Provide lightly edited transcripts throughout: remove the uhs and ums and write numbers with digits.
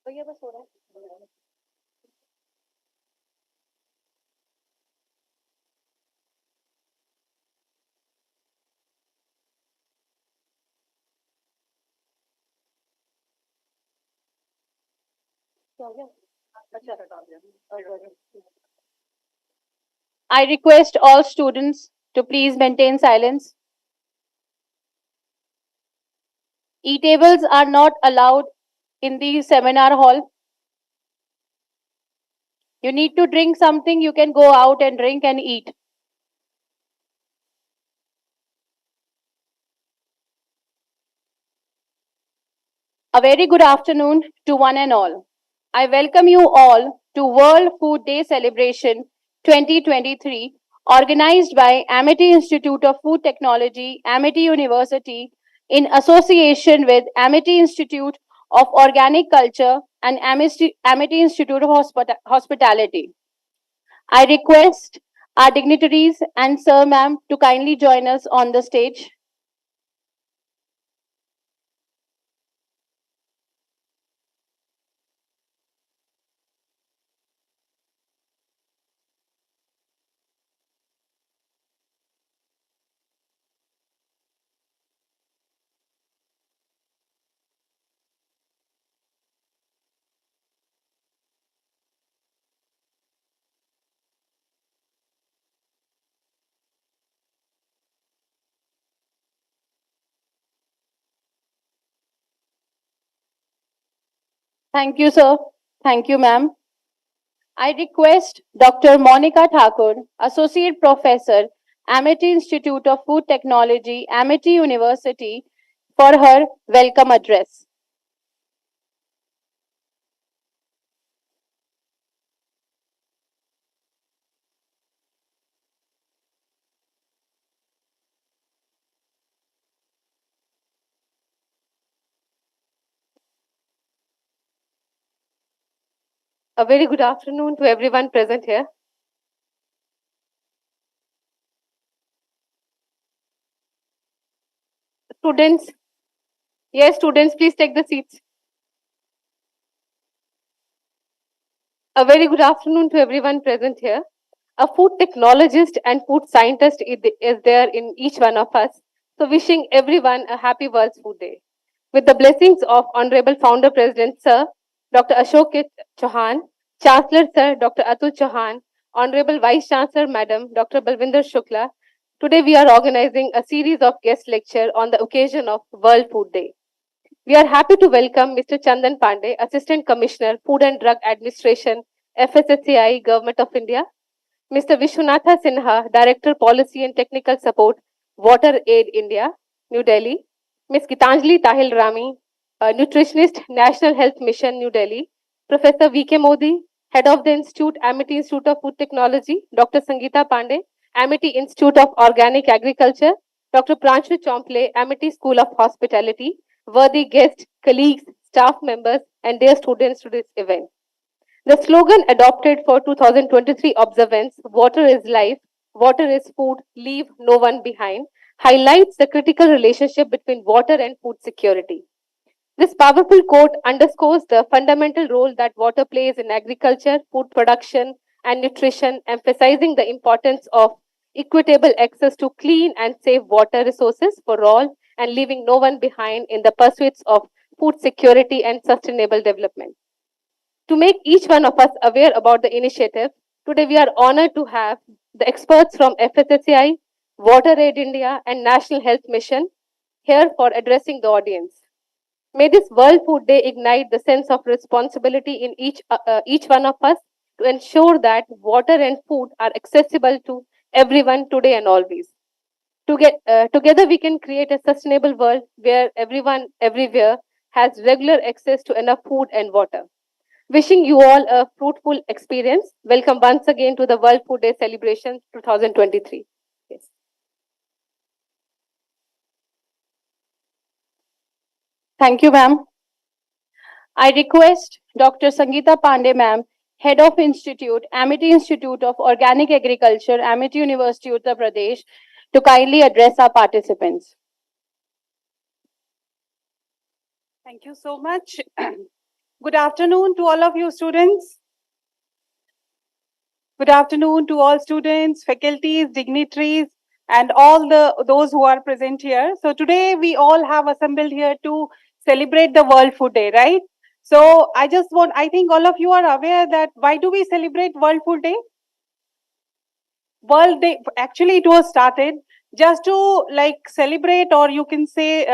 तो ये बस हो रहा है। क्या हो गया? अच्छा I request all students to please maintain silence. E-tables are not allowed in the seminar hall. You need to drink something, you can go out and drink and eat. A very good afternoon to one and all. I welcome you all to World Food Day Celebration 2023, organized by Amity Institute of Food Technology, Amity University, in association with Amity Institute of Organic Culture and Amity Institute of Hospitality. I request our dignitaries and Sir Ma'am to kindly join us on the stage. Thank you, sir. Thank you, ma'am. I request Dr. Monica Thakur, Associate Professor, Amity Institute of Food Technology, Amity University, for her welcome address. A very good afternoon to everyone present here. Students, yes, students, please take the seats. A very good afternoon to everyone present here. A food technologist and food scientist is there in each one of us. So wishing everyone a happy World Food Day. With the blessings of Honorable Founder President Sir Dr. Ashok Chauhan, Chancellor Sir Dr. Atul Chauhan, Honorable Vice Chancellor Madam Dr. Balvinder Shukla, today we are organizing a series of guest lecture on the occasion of World Food Day. We are happy to welcome Mr. Chandan Pandey, Assistant Commissioner, Food and Drug Administration, FSSAI, Government of India, Mr. Vishwanatha Sinha, Director Policy and Technical Support, Water Aid India, New Delhi, Ms. Gitanjali Tahil Rami, Nutritionist, National Health Mission, New Delhi, Professor V.K. Modi, Head of the Institute, Amity Institute of Food Technology, Dr. Sangeeta Pandey, Amity Institute of Organic Agriculture, Dr. Pranshu Chomple, Amity School of Hospitality, worthy guests, colleagues, staff members, and their students to this event. The slogan adopted for 2023 observance, Water is Life, Water is Food, Leave No One Behind, highlights the critical relationship between water and food security. This powerful quote underscores the fundamental role that water plays in agriculture, food production, and nutrition, emphasizing the importance of equitable access to clean and safe water resources for all and leaving no one behind in the pursuits of food security and sustainable development. To make each one of us aware about the initiative, today we are honored to have the experts from FSSAI, Water Aid India, and National Health Mission here for addressing the audience. May this World Food Day ignite the sense of responsibility in each one of us to ensure that water and food are accessible to everyone today and always. Together, we can create a sustainable world where everyone, everywhere, has regular access to enough food and water. Wishing you all a fruitful experience. Welcome once again to the World Food Day celebration 2023. Yes. Thank you, ma'am. I request Dr. Sangeeta Pandey, ma'am, Head of Institute, Amity Institute of Organic Agriculture, Amity University, Uttar Pradesh, to kindly address our participants. Thank you so much. Good afternoon to all of you students. Good afternoon to all students, faculties, dignitaries, and all those who are present here. So today we all have assembled here to celebrate the World Food Day, right? So I think all of you are aware that why do we celebrate World Food Day? World Day, actually it was started just to like celebrate, or you can say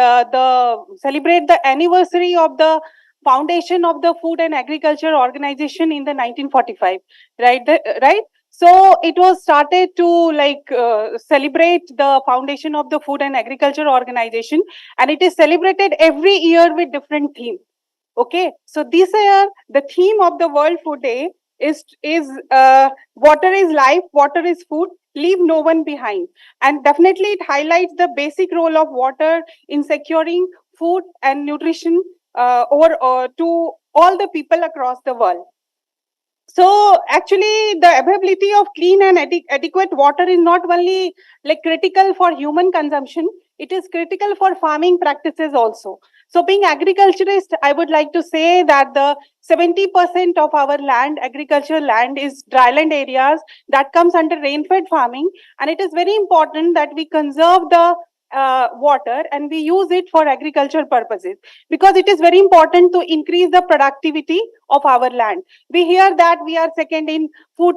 celebrate the anniversary of the foundation of the Food and Agriculture Organization in the 1945, right? Right. So it was started to celebrate the foundation of the Food and Agriculture Organization, and it is celebrated every year with different theme. Okay, so this year the theme of the World Food Day is water is life, water is food, leave no one behind. And definitely it highlights the basic role of water in securing food and nutrition over to all the people across the world. So actually the availability of clean and adequate water is not only like critical for human consumption, it is critical for farming practices also. So being agriculturist, I would like to say that the 70% of our land, agricultural land, is dryland areas that comes under rain-fed farming, and it is very important that we conserve the water and we use it for agricultural purposes, because it is very important to increase the productivity of our land. We hear that we are second in fruit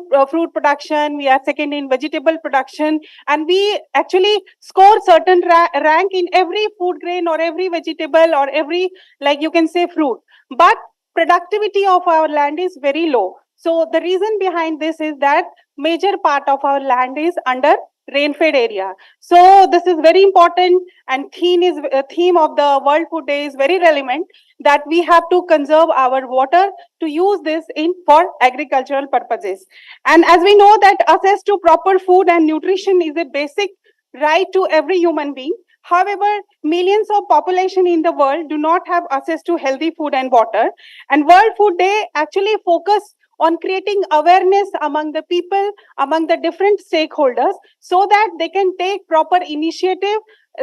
production, we are second in vegetable production, and we actually score certain rank in every food grain or every vegetable or every, like you can say, fruit. But productivity of our land is very low. So the reason behind this is that major part of our land is under rain-fed area. So this is very important, and theme of the World Food Day is very relevant, that we have to conserve our water to use this in for agricultural purposes. And as we know that access to proper food and nutrition is a basic right to every human being. However, millions of population in the world do not have access to healthy food and water. And World Food Day actually focus on creating awareness among the people, among the different stakeholders, so that they can take proper initiative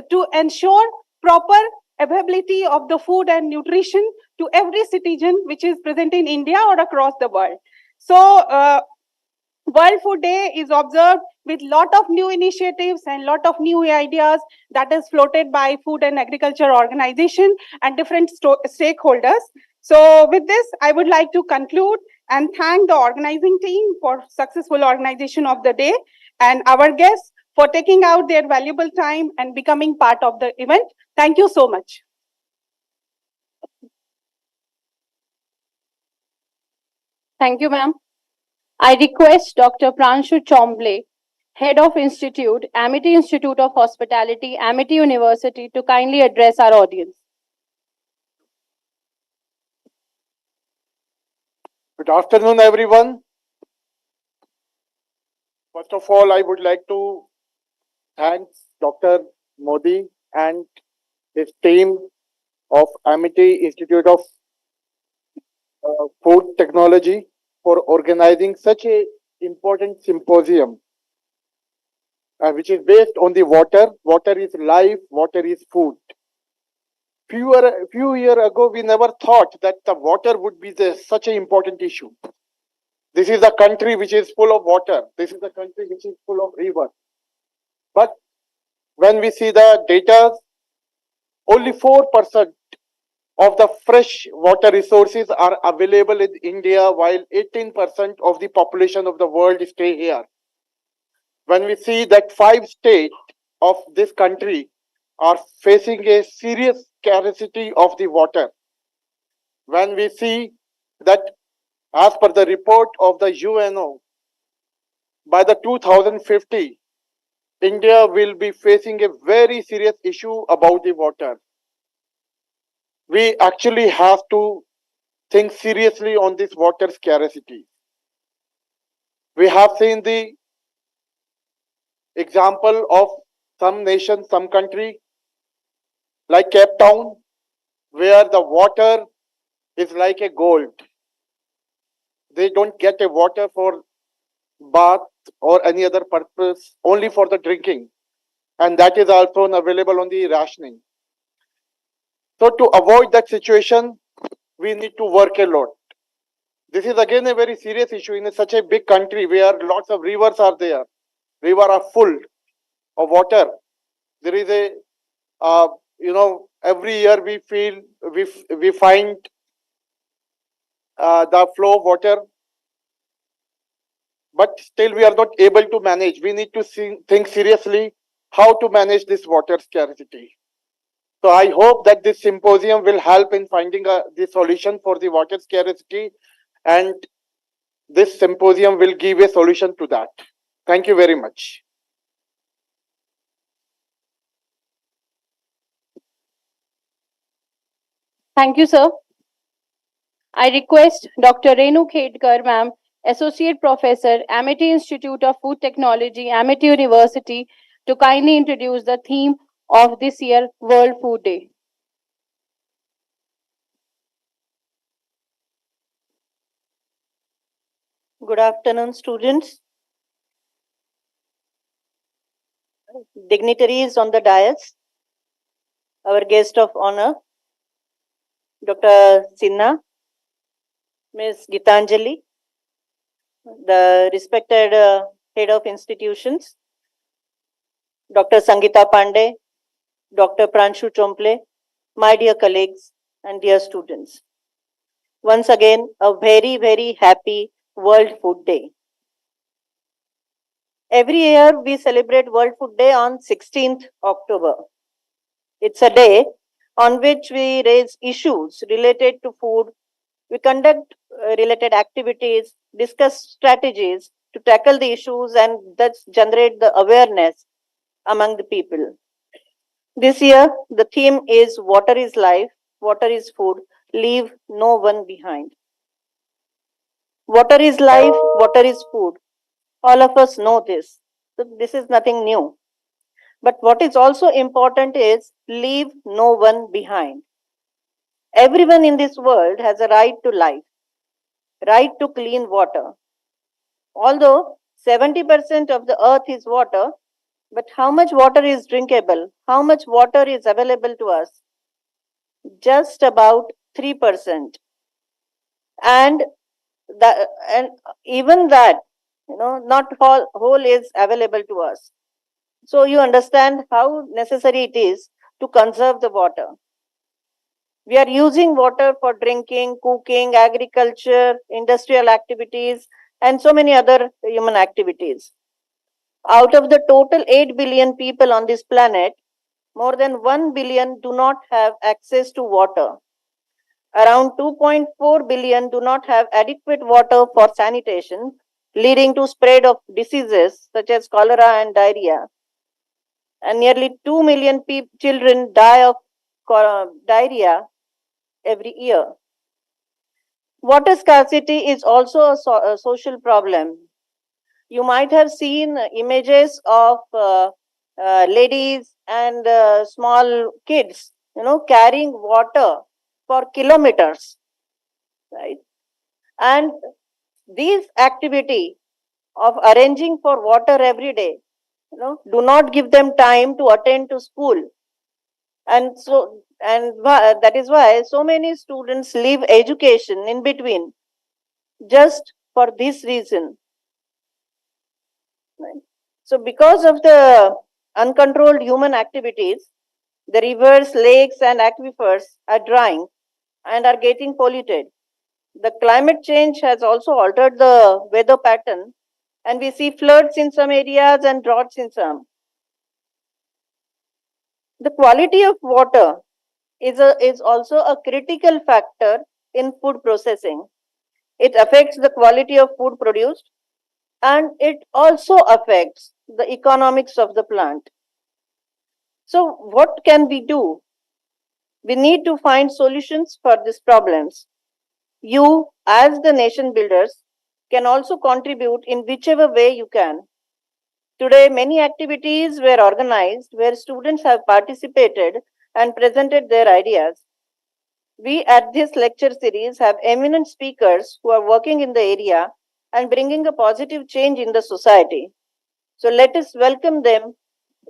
to ensure proper availability of the food and nutrition to every citizen which is present in India or across the world. So World Food Day is observed with lot of new initiatives and lot of new ideas that is floated by Food and Agriculture Organization and different stakeholders. So with this, I would like to conclude and thank the organizing team for successful organization of the day, and our guests for taking out their valuable time and becoming part of the event. Thank you so much. Thank you, ma'am. I request Dr. Pranshu Chomble, Head of Institute, Amity Institute of Hospitality, Amity University, to kindly address our audience. Good afternoon, everyone. First of all, I would like to thank Dr. Modi and his team of Amity Institute of Food Technology for organizing such a important symposium, which is based on the water. Water is life, water is food. Few years ago, we never thought that the water would be such an important issue. This is a country which is full of water. This is a country which is full of rivers. But when we see the data, only 4% of the fresh water resources are available in India, while 18% of the population of the world stay here. When we see that 5 states of this country are facing a serious scarcity of the water, when we see that as per the report of the UNO, by the 2050, India will be facing a very serious issue about the water. We actually have to think seriously on this water scarcity. We have seen the example of some nation, some country like Cape Town, where the water is like a gold. They don't get a water for bath or any other purpose, only for the drinking. And that is also available on the rationing. So to avoid that situation, we need to work a lot. This is again a very serious issue in such a big country where lots of rivers are there. Rivers are full of water. There is a, every year we find the flow of water, but still we are not able to manage. We need to think seriously how to manage this water scarcity. So I hope that this symposium will help in finding the solution for the water scarcity, and this symposium will give a solution to that. Thank you very much. Thank you, sir. I request Dr. Renu Khedkar, ma'am, Associate Professor, Amity Institute of Food Technology, Amity University, to kindly introduce the theme of this year World Food Day. Good afternoon, students, dignitaries on the dais, our guest of honor, Dr. Sinha, Ms. Gitanjali, the respected head of institutions, Dr. Sangeeta Pandey, Dr. Pranshu Chomble, my dear colleagues and dear students. Once again, a very, very happy World Food Day. Every year we celebrate World Food Day on 16th October. It's a day on which we raise issues related to food. We conduct related activities, discuss strategies to tackle the issues, and thus generate the awareness among the people. This year, the theme is Water is Life, Water is Food, Leave No One Behind. Water is life, water is food. All of us know this. So this is nothing new. But what is also important is leave no one behind. Everyone in this world has a right to life, right to clean water. Although 70% of the earth is water, but how much water is drinkable? How much water is available to us? Just about 3%. And even that, not whole is available to us. So you understand how necessary it is to conserve the water. We are using water for drinking, cooking, agriculture, industrial activities, and so many other human activities. Out of the total 8 billion people on this planet, more than 1 billion do not have access to water. Around 2.4 billion do not have adequate water for sanitation, leading to spread of diseases such as cholera and diarrhea. And nearly 2 million children die of diarrhea every year. Water scarcity is also a social problem. You might have seen images of ladies and small kids, carrying water for kilometers, right? And these activity of arranging for water every day, do not give them time to attend to school. And that is why so many students leave education in between just for this reason. Right? So because of the uncontrolled human activities, the rivers, lakes, and aquifers are drying and are getting polluted. The climate change has also altered the weather pattern, and we see floods in some areas and droughts in some. The quality of water is also a critical factor in food processing. It affects the quality of food produced, and it also affects the economics of the plant. So what can we do? We need to find solutions for these problems. You, as the nation builders, can also contribute in whichever way you can. Today, many activities were organized where students have participated and presented their ideas. We at this lecture series have eminent speakers who are working in the area and bringing a positive change in the society. So let us welcome them,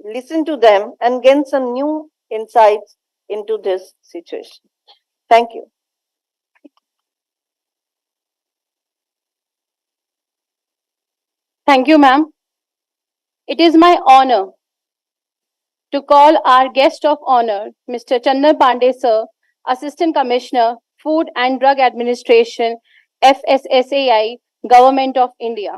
listen to them, and gain some new insights into this situation. Thank you. Thank you, ma'am. It is my honor to call our guest of honor, Mr. Chandan Pandey, sir, Assistant Commissioner, Food and Drug Administration, FSSAI, Government of India.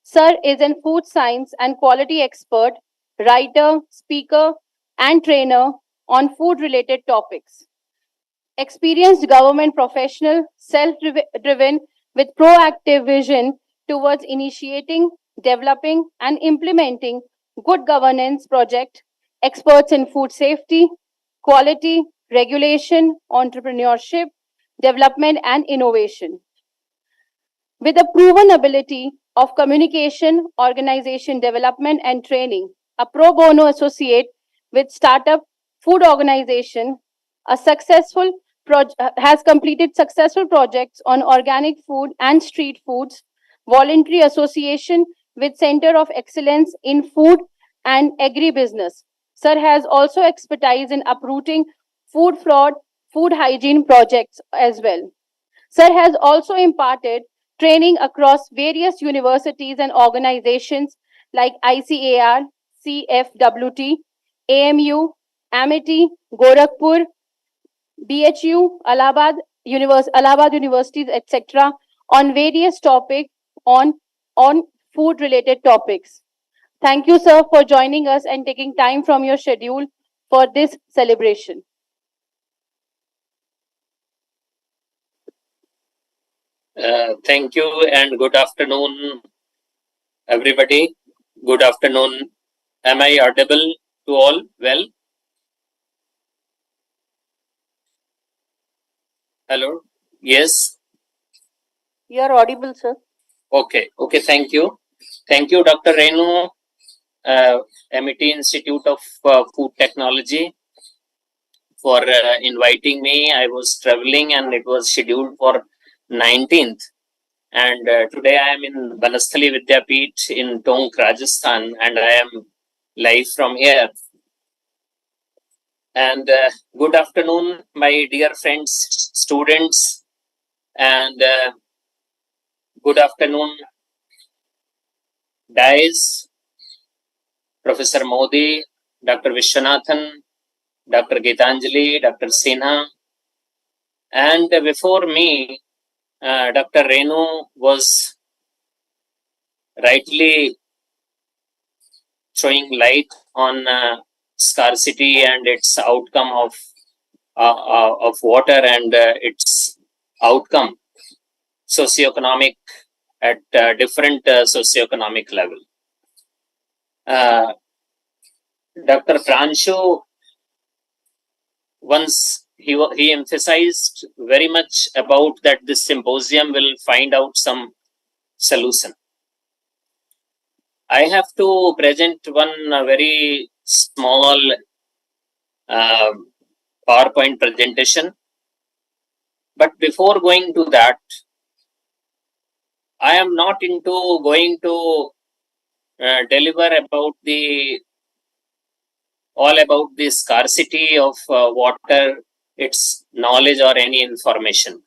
Sir is a food science and quality expert, writer, speaker, and trainer on food related topics. Experienced government professional, self driven with proactive vision towards initiating, developing, and implementing good governance project, experts in food safety, quality, regulation, entrepreneurship, development, and innovation. With a proven ability of communication, organization development, and training, a pro bono associate with startup food organization, a successful has completed successful projects on organic food and street foods, voluntary association with Center of Excellence in Food and Agribusiness. Sir has also expertise in uprooting food fraud, food hygiene projects as well. Sir has also imparted training across various universities and organizations like ICAR, CFWT, AMU, Amity, Gorakhpur, BHU, Allahabad Universities, etc., on various topics on food related topics. Thank you, sir, for joining us and taking time from your schedule for this celebration. Thank you and good afternoon, everybody. Good afternoon. Am I audible to all? Well, hello. Yes. You are audible, sir. Okay. Okay. Thank you. Thank you, Dr. Renu, Amity Institute of Food Technology, for inviting me. I was traveling and it was scheduled for 19th. And today I am in Banasthali Vidyapeeth in Tonk, Rajasthan, and I am live from here. And good afternoon, my dear friends, students, and good afternoon, Dice, Professor Modi, Dr. Vishwanathan, Dr. Gitanjali, Dr. Sinha, and before me, Dr. Renu was rightly throwing light on scarcity and its outcome of water and its outcome socioeconomic at different socioeconomic level. Dr. Pranshu once he emphasized very much about that this symposium will find out some solution. I have to present one very small PowerPoint presentation. But before going to that, I am not into going to deliver about all about the scarcity of water, its knowledge or any information.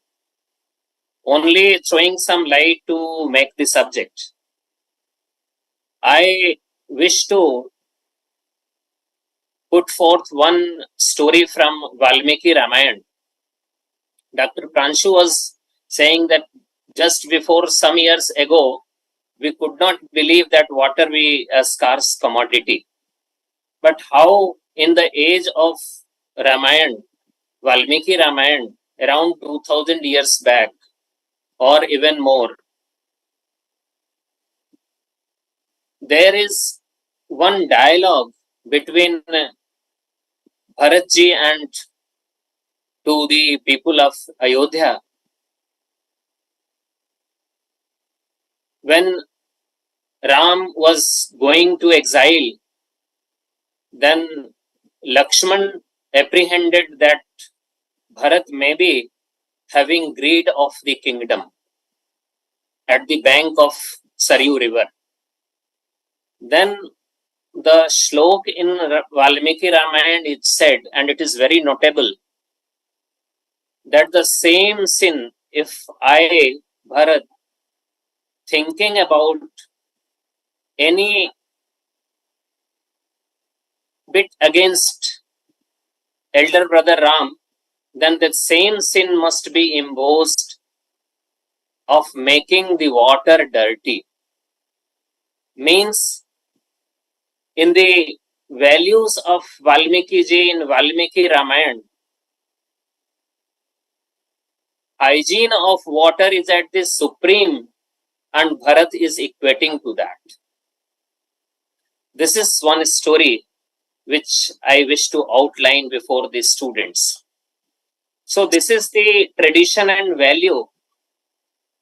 Only throwing some light to make the subject. I wish to put forth one story from Valmiki Ramayana. Dr. Pranshu was saying that just before some years ago, we could not believe that water be a scarce commodity. But how in the age of Ramayana, Valmiki Ramayana, around 2000 years back, or even more, there is one dialogue between Bharatji and to the people of Ayodhya. When Ram was going to exile, then Lakshman apprehended that Bharat may be having greed of the kingdom at the bank of Saryu river. Then the shlok in Valmiki Ramayana is said, and it is very notable, that the same sin, if I, Bharat, thinking about any bit against elder brother Ram, then that same sin must be imposed of making the water dirty. Means in the values of Valmiki ji in Valmiki Ramayana, hygiene of water is at the supreme, and Bharat is equating to that. This is one story which I wish to outline before the students. So this is the tradition and value,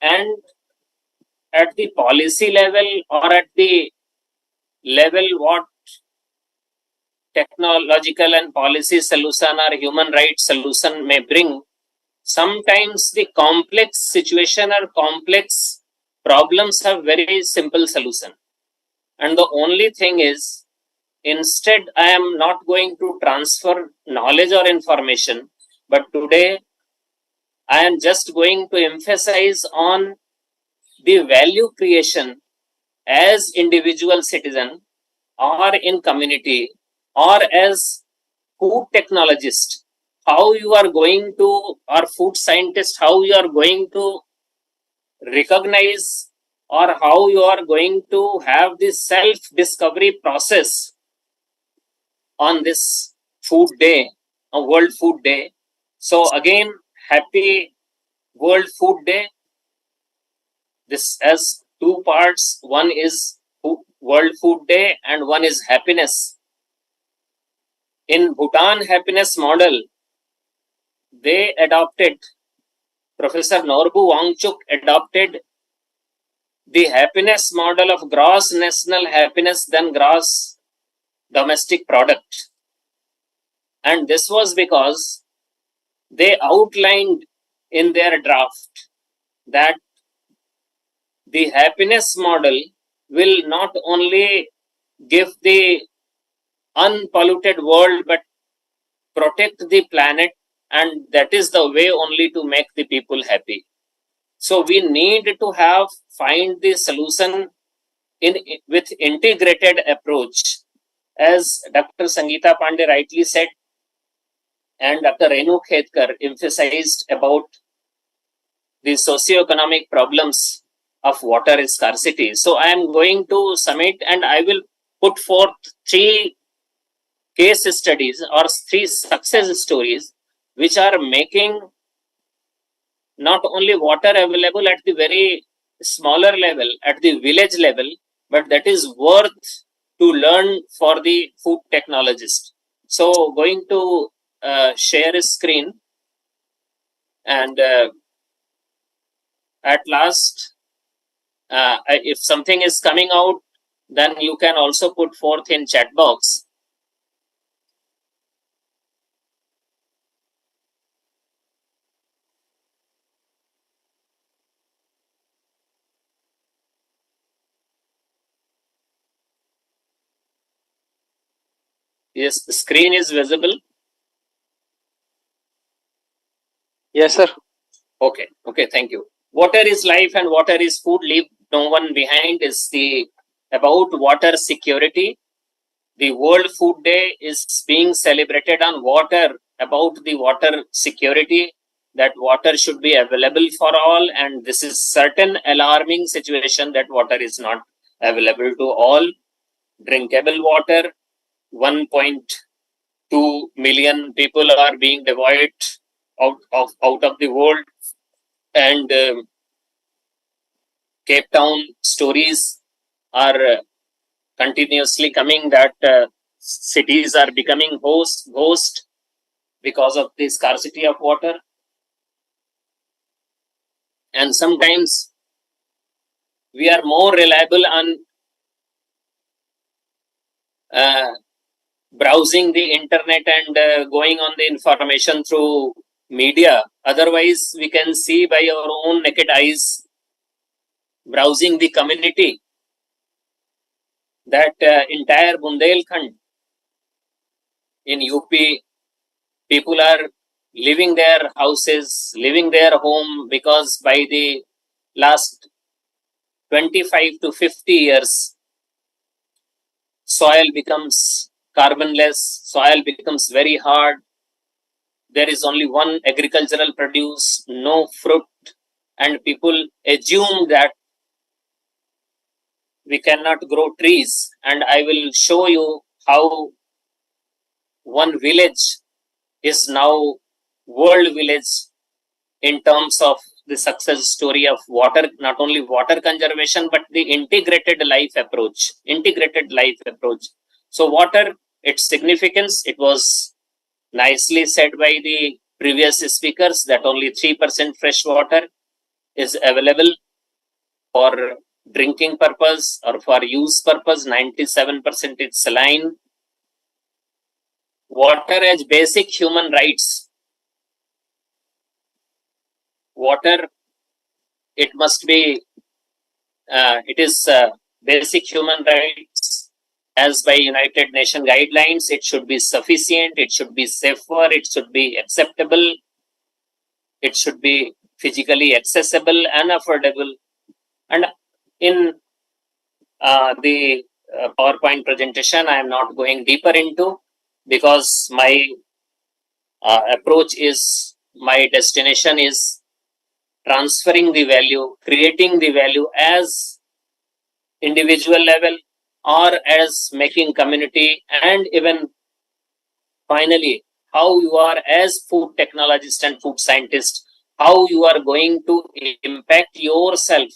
and at the policy level or at the level what technological and policy solution or human rights solution may bring, sometimes the complex situation or complex problems have very simple solution. And the only thing is, instead I am not going to transfer knowledge or information, but today I am just going to emphasize on the value creation as individual citizen or in community or as food technologist, how you are going to, or food scientist, how you are going to recognize or how you are going to have this self-discovery process on this food day, a World Food Day. So again, happy World Food Day. This has two parts. One is World Food Day and one is happiness. In Bhutan happiness model, they adopted, Professor Norbu Wangchuk adopted the happiness model of gross national happiness than gross domestic product. And this was because they outlined in their draft that the happiness model will not only give the unpolluted world but protect the planet, and that is the way only to make the people happy. So we need to find the solution with integrated approach, as Dr. Sangeeta Pandey rightly said, and Dr. Renu Khedkar emphasized about the socio-economic problems of water scarcity. So I am going to submit and I will put forth 3 case studies or 3 success stories which are making not only water available at the very smaller level, at the village level, but that is worth to learn for the food technologist. So going to share a screen, and at last, if something is coming out, then you can also put forth in chat box. Yes, the screen is visible. Yes, sir. Okay, thank you. Water is life and water is food. Leave no one behind is the about water security. The World Food Day is being celebrated on water, about the water security, that water should be available for all, and this is certain alarming situation that water is not available to all. Drinkable water, 1.2 million people are being devoid out of the world, and Cape Town stories are continuously coming that cities are becoming ghost because of the scarcity of water. And sometimes we are more reliable on browsing the internet and going on the information through media. Otherwise, we can see by our own naked eyes, browsing the community, that entire Bundelkhand in UP, people are leaving their houses, leaving their home, because by the last 25 to 50 years, soil becomes carbonless, soil becomes very hard. There is only one agricultural produce, no fruit, and people assume that we cannot grow trees. And I will show you how one village is now world village in terms of the success story of water, not only water conservation, but the integrated life approach. So water, its significance, it was nicely said by the previous speakers that only 3% fresh water is available for drinking purpose or for use purpose. 97% is saline. Water as basic human rights. Water, it must be, it is basic human rights as by United Nations guidelines. It should be sufficient, it should be safer, it should be acceptable, it should be physically accessible and affordable. And in the PowerPoint presentation, I am not going deeper into, because my approach is, my destination is transferring the value, creating the value as individual level or as making community, and even finally how you are as food technologist and food scientist, how you are going to impact yourself,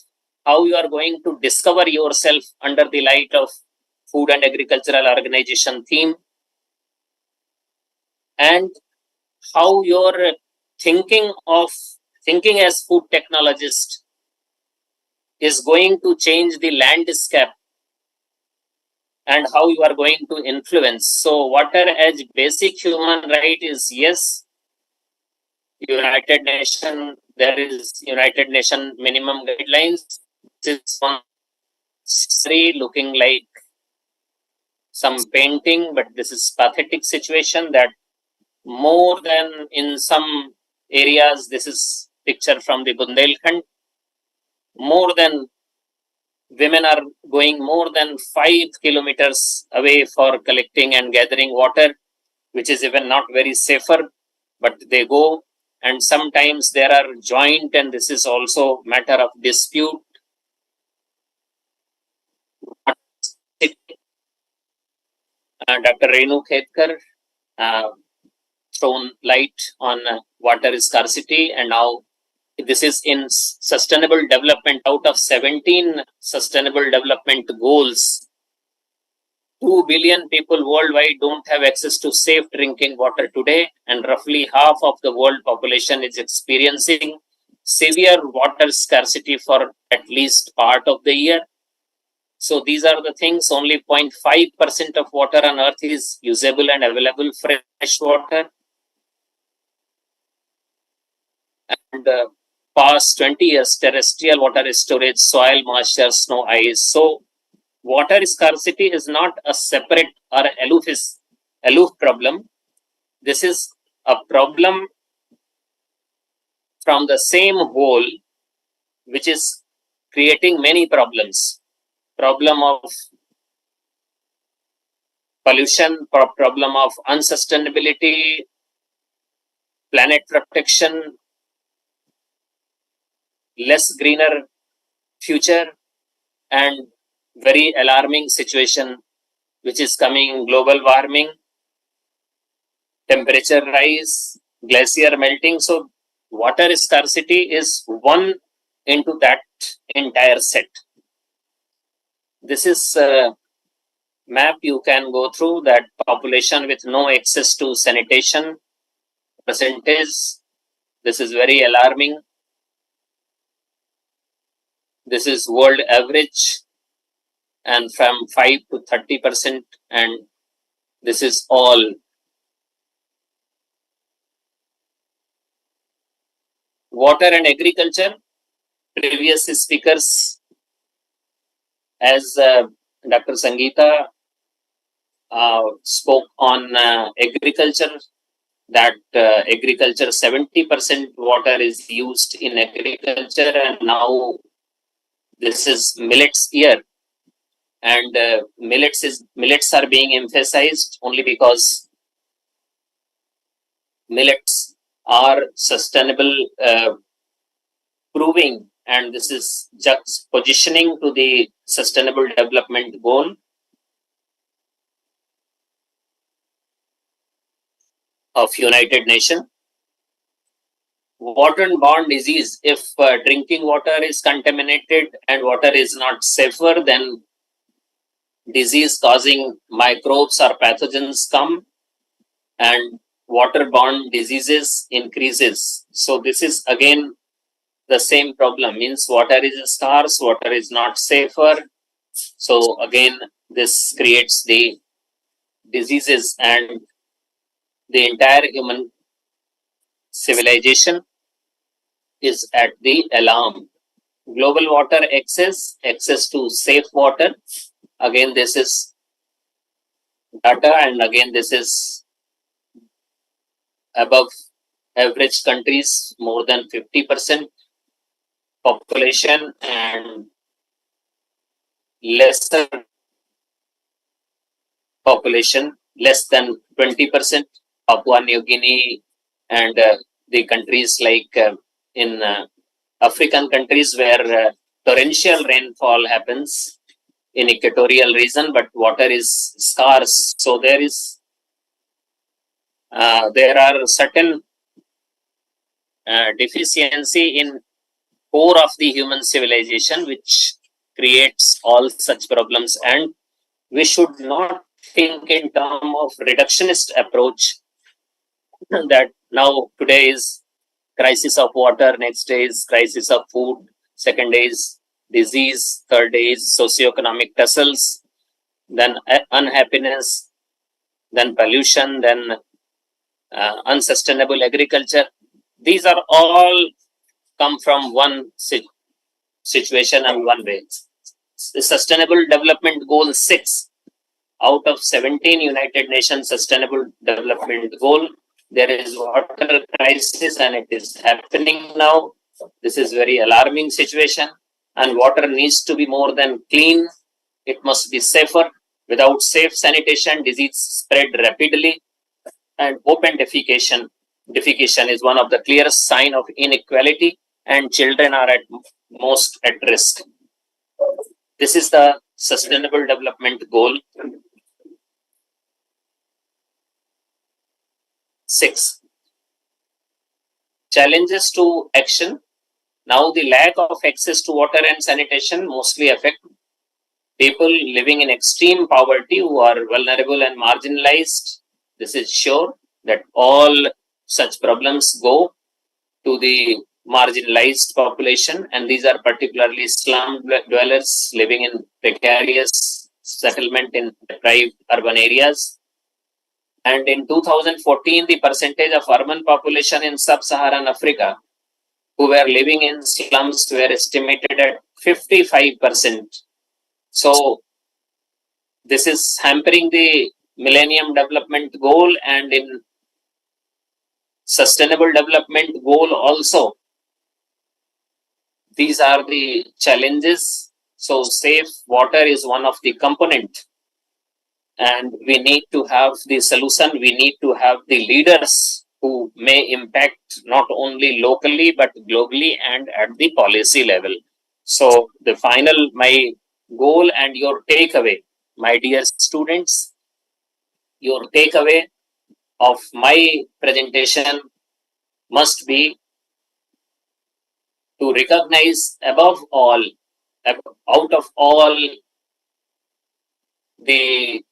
how you are going to discover yourself under the light of Food and Agricultural Organization theme, and how your thinking as food technologist is going to change the landscape and how you are going to influence. So water as basic human right is, yes, United Nation, there is United Nation minimum guidelines. This is one looking like some painting, but this is pathetic situation that more than in some areas, this is picture from the Bundelkhand, more than women are going more than 5 kilometers away for collecting and gathering water, which is even not very safer, but they go, and sometimes there are joint, and this is also matter of dispute. Dr. Renu Khedkar thrown light on water scarcity, and now this is in sustainable development. Out of 17 sustainable development goals, 2 billion people worldwide don't have access to safe drinking water today, and roughly half of the world population is experiencing severe water scarcity for at least part of the year. So these are the things. Only 0.5% of water on earth is usable and available fresh water. And past 20 years, terrestrial water storage, soil moisture, snow, ice. So water scarcity is not a separate or aloof problem. This is a problem from the same whole, which is creating many problems. Problem of pollution, problem of unsustainability, planet protection, less greener future, and very alarming situation which is coming: global warming, temperature rise, glacier melting. So water scarcity is one into that entire set. This is a map you can go through, that population with no access to sanitation percentage. This is very alarming. This is world average, and from 5 to 30%, and this is all. Water and agriculture, previous speakers, as Dr. Sangeeta spoke on agriculture, that agriculture, 70% water is used in agriculture, and now this is millets year. and millets are being emphasized only because millets are sustainable proving, and this is just positioning to the sustainable development goal of United Nations. Waterborne disease, if drinking water is contaminated and water is not safer, then disease causing microbes or pathogens come and waterborne diseases increases. So this is again the same problem, means water is scarce, water is not safer. So again, this creates the diseases, and the entire human civilization is at the alarm. Global water access to safe water. Again, this is data, and again, this is above average countries, more than 50% population, and lesser population, less than 20%. Papua New Guinea and the countries like in African countries where torrential rainfall happens in equatorial region, but water is scarce. So there are certain deficiency in core of the human civilization, which creates all such problems. And we should not think in terms of reductionist approach that now today is crisis of water, next day is crisis of food, second day is disease, third day is socioeconomic tussles, then unhappiness, then pollution, then unsustainable agriculture. These are all come from one situation and one way. The Sustainable Development Goal 6 out of 17 United Nations Sustainable Development Goal, there is water crisis and it is happening now. This is very alarming situation, and water needs to be more than clean. It must be safer. Without safe sanitation, disease spread rapidly, and open defecation is one of the clearest sign of inequality, and children are at most at risk. This is the Sustainable Development Goal 6. Challenges to action. Now the lack of access to water and sanitation mostly affect people living in extreme poverty who are vulnerable and marginalized. This is sure that all such problems go to the marginalized population, and these are particularly slum dwellers living in precarious settlement in deprived urban areas. And in 2014, the percentage of urban population in sub-Saharan Africa who were living in slums were estimated at 55%. So this is hampering the Millennium Development Goal, and in Sustainable Development Goal also, these are the challenges. So safe water is one of the component, and we need to have the solution. We need to have the leaders who may impact not only locally but globally and at the policy level. So the final, my goal and your takeaway, my dear students, your takeaway of my presentation must be to recognize above all, out of all the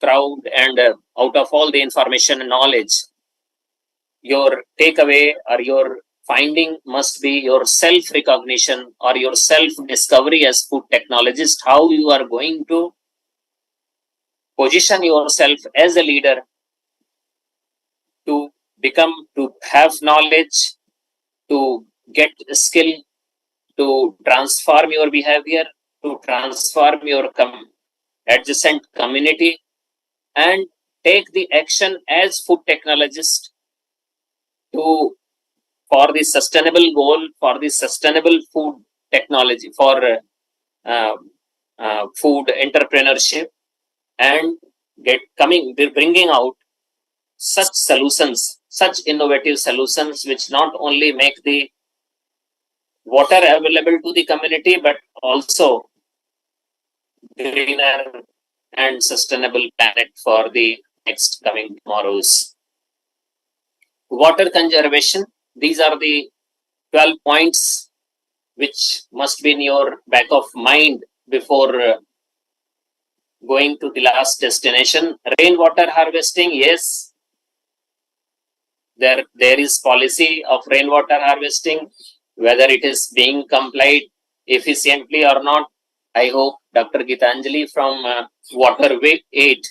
crowd and out of all the information and knowledge, your takeaway or your finding must be your self-recognition or your self-discovery as food technologist, how you are going to position yourself as a leader to become, to have knowledge, to get skill, to transform your behavior, to transform your adjacent community, and take the action as food technologist for the sustainable goal, for the sustainable food technology, for food entrepreneurship and bringing out such solutions, such innovative solutions, which not only make the water available to the community, but also greener and sustainable planet for the next coming tomorrows. Water conservation, these are the 12 points which must be in your back of mind before going to the last destination. Rainwater harvesting, yes, there is policy of rainwater harvesting, whether it is being complied efficiently or not. I hope Dr. Gitanjali from Water 8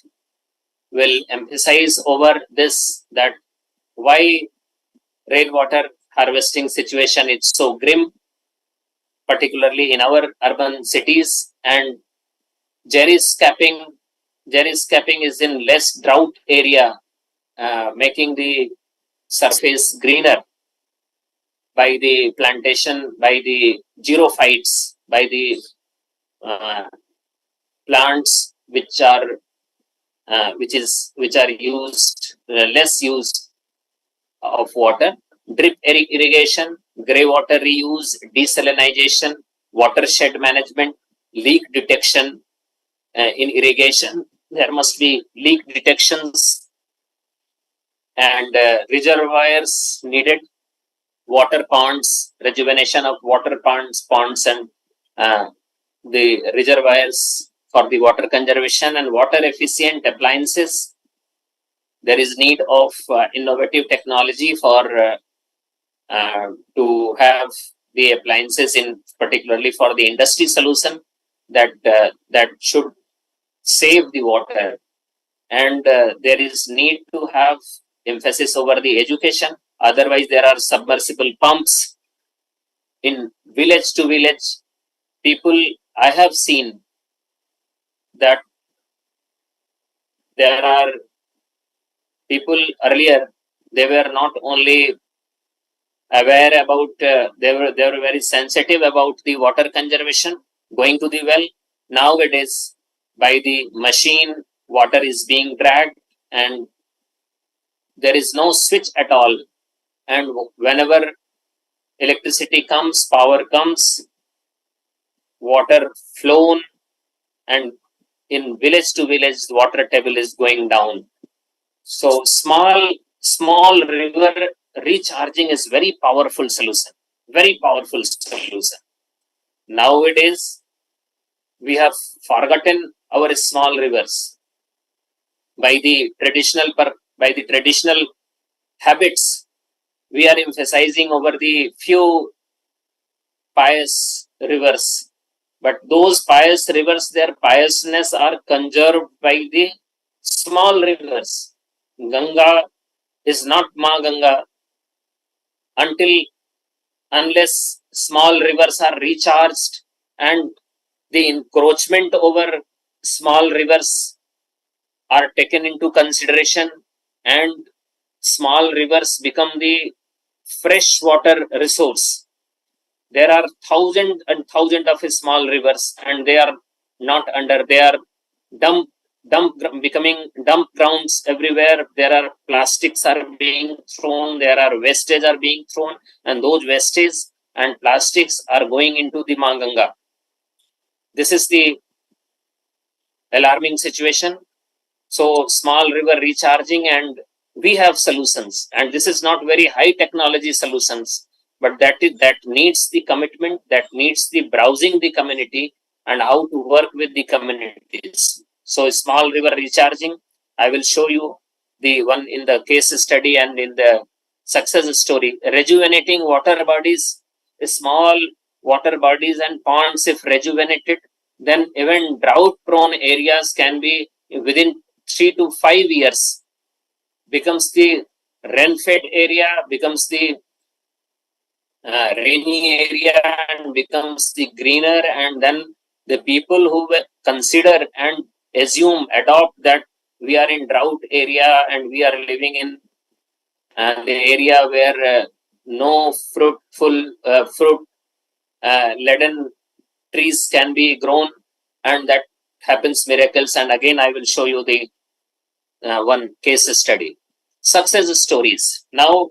will emphasize over this, that why rainwater harvesting situation is so grim, particularly in our urban cities, and jerry scapping is in less drought area, making the surface greener by the plantation, by the xerophytes, by the plants which are used less use of water. Drip irrigation, grey water reuse, desalinization, watershed management, leak detection. In irrigation, there must be leak detections and reservoirs needed, water ponds, rejuvenation of water ponds and the reservoirs for the water conservation and water efficient appliances. There is need of innovative technology for to have the appliances in, particularly for the industry solution, that should save the water, and there is need to have emphasis over the education. Otherwise, there are submersible pumps in village to village. People, I have seen that there are people earlier, they were not only aware about, they were very sensitive about the water conservation, going to the well. Nowadays, by the machine, water is being dragged and there is no switch at all. And whenever electricity comes, power comes, water flown, and in village to village, the water table is going down. So small river recharging is very powerful solution. Very powerful solution. Nowadays, we have forgotten our small rivers. By the traditional habits, we are emphasizing over the few pious rivers. But those pious rivers, their piousness are conserved by the small rivers. Ganga is not Ma Ganga unless small rivers are recharged, and the encroachment over small rivers are taken into consideration, and small rivers become the fresh water resource. There are thousands and thousands of small rivers, and they are not under, they are becoming dump grounds everywhere. There are plastics are being thrown, there are wastage are being thrown, and those wastage and plastics are going into the Manganga. This is the alarming situation. So small river recharging, and we have solutions, and this is not very high technology solutions, but that needs the commitment, that needs the browsing the community and how to work with the communities. So small river recharging, I will show you the one in the case study and in the success story. Rejuvenating water bodies, small water bodies and ponds, if rejuvenated, then even drought prone areas can be within 3 to 5 years becomes the rain-fed area, becomes the rainy area, and becomes the greener. And then the people who consider and assume, adopt that we are in drought area and we are living in the area where no fruit laden trees can be grown, and that happens miracles. And again, I will show you the one case study. Success stories. Now,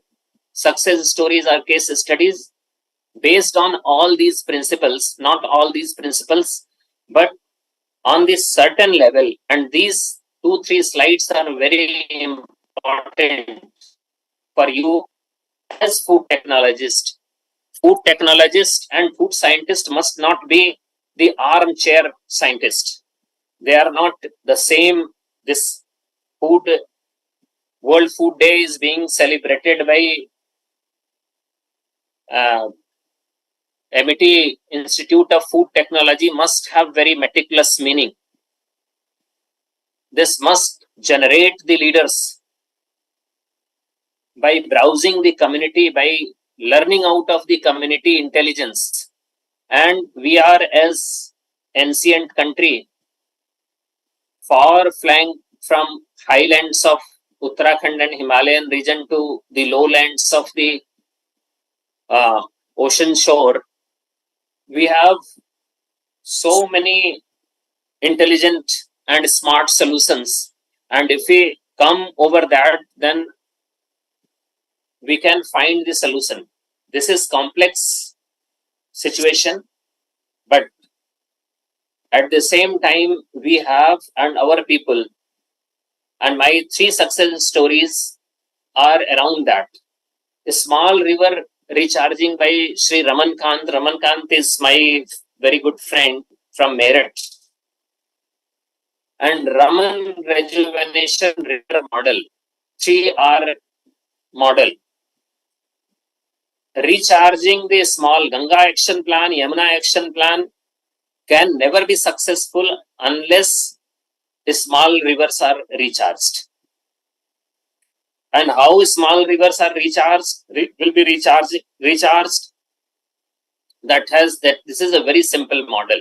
success stories are case studies based on all these principles, not all these principles, but on this certain level. And these 2-3 slides are very important for you as food technologist. Food technologist and food scientist must not be the armchair scientist. They are not the same. This World Food Day is being celebrated by MIT Institute of Food Technology must have very meticulous meaning. This must generate the leaders by browsing the community, by learning out of the community intelligence. And we are, as ancient country, far flanked from highlands of Uttarakhand and Himalayan region to the lowlands of the ocean shore. We have so many intelligent and smart solutions, and if we come over that, then we can find the solution. This is complex situation, but at the same time we have, and our people, and my 3 success stories are around that. A small river recharging by Sri Ramakant. Ramakant is my very good friend from Meerut. And Raman Rejuvenation River Model, 3R model. Recharging the small Ganga Action Plan, Yamuna Action Plan can never be successful unless the small rivers are recharged. And how small rivers are recharged, will be recharged. This is a very simple model.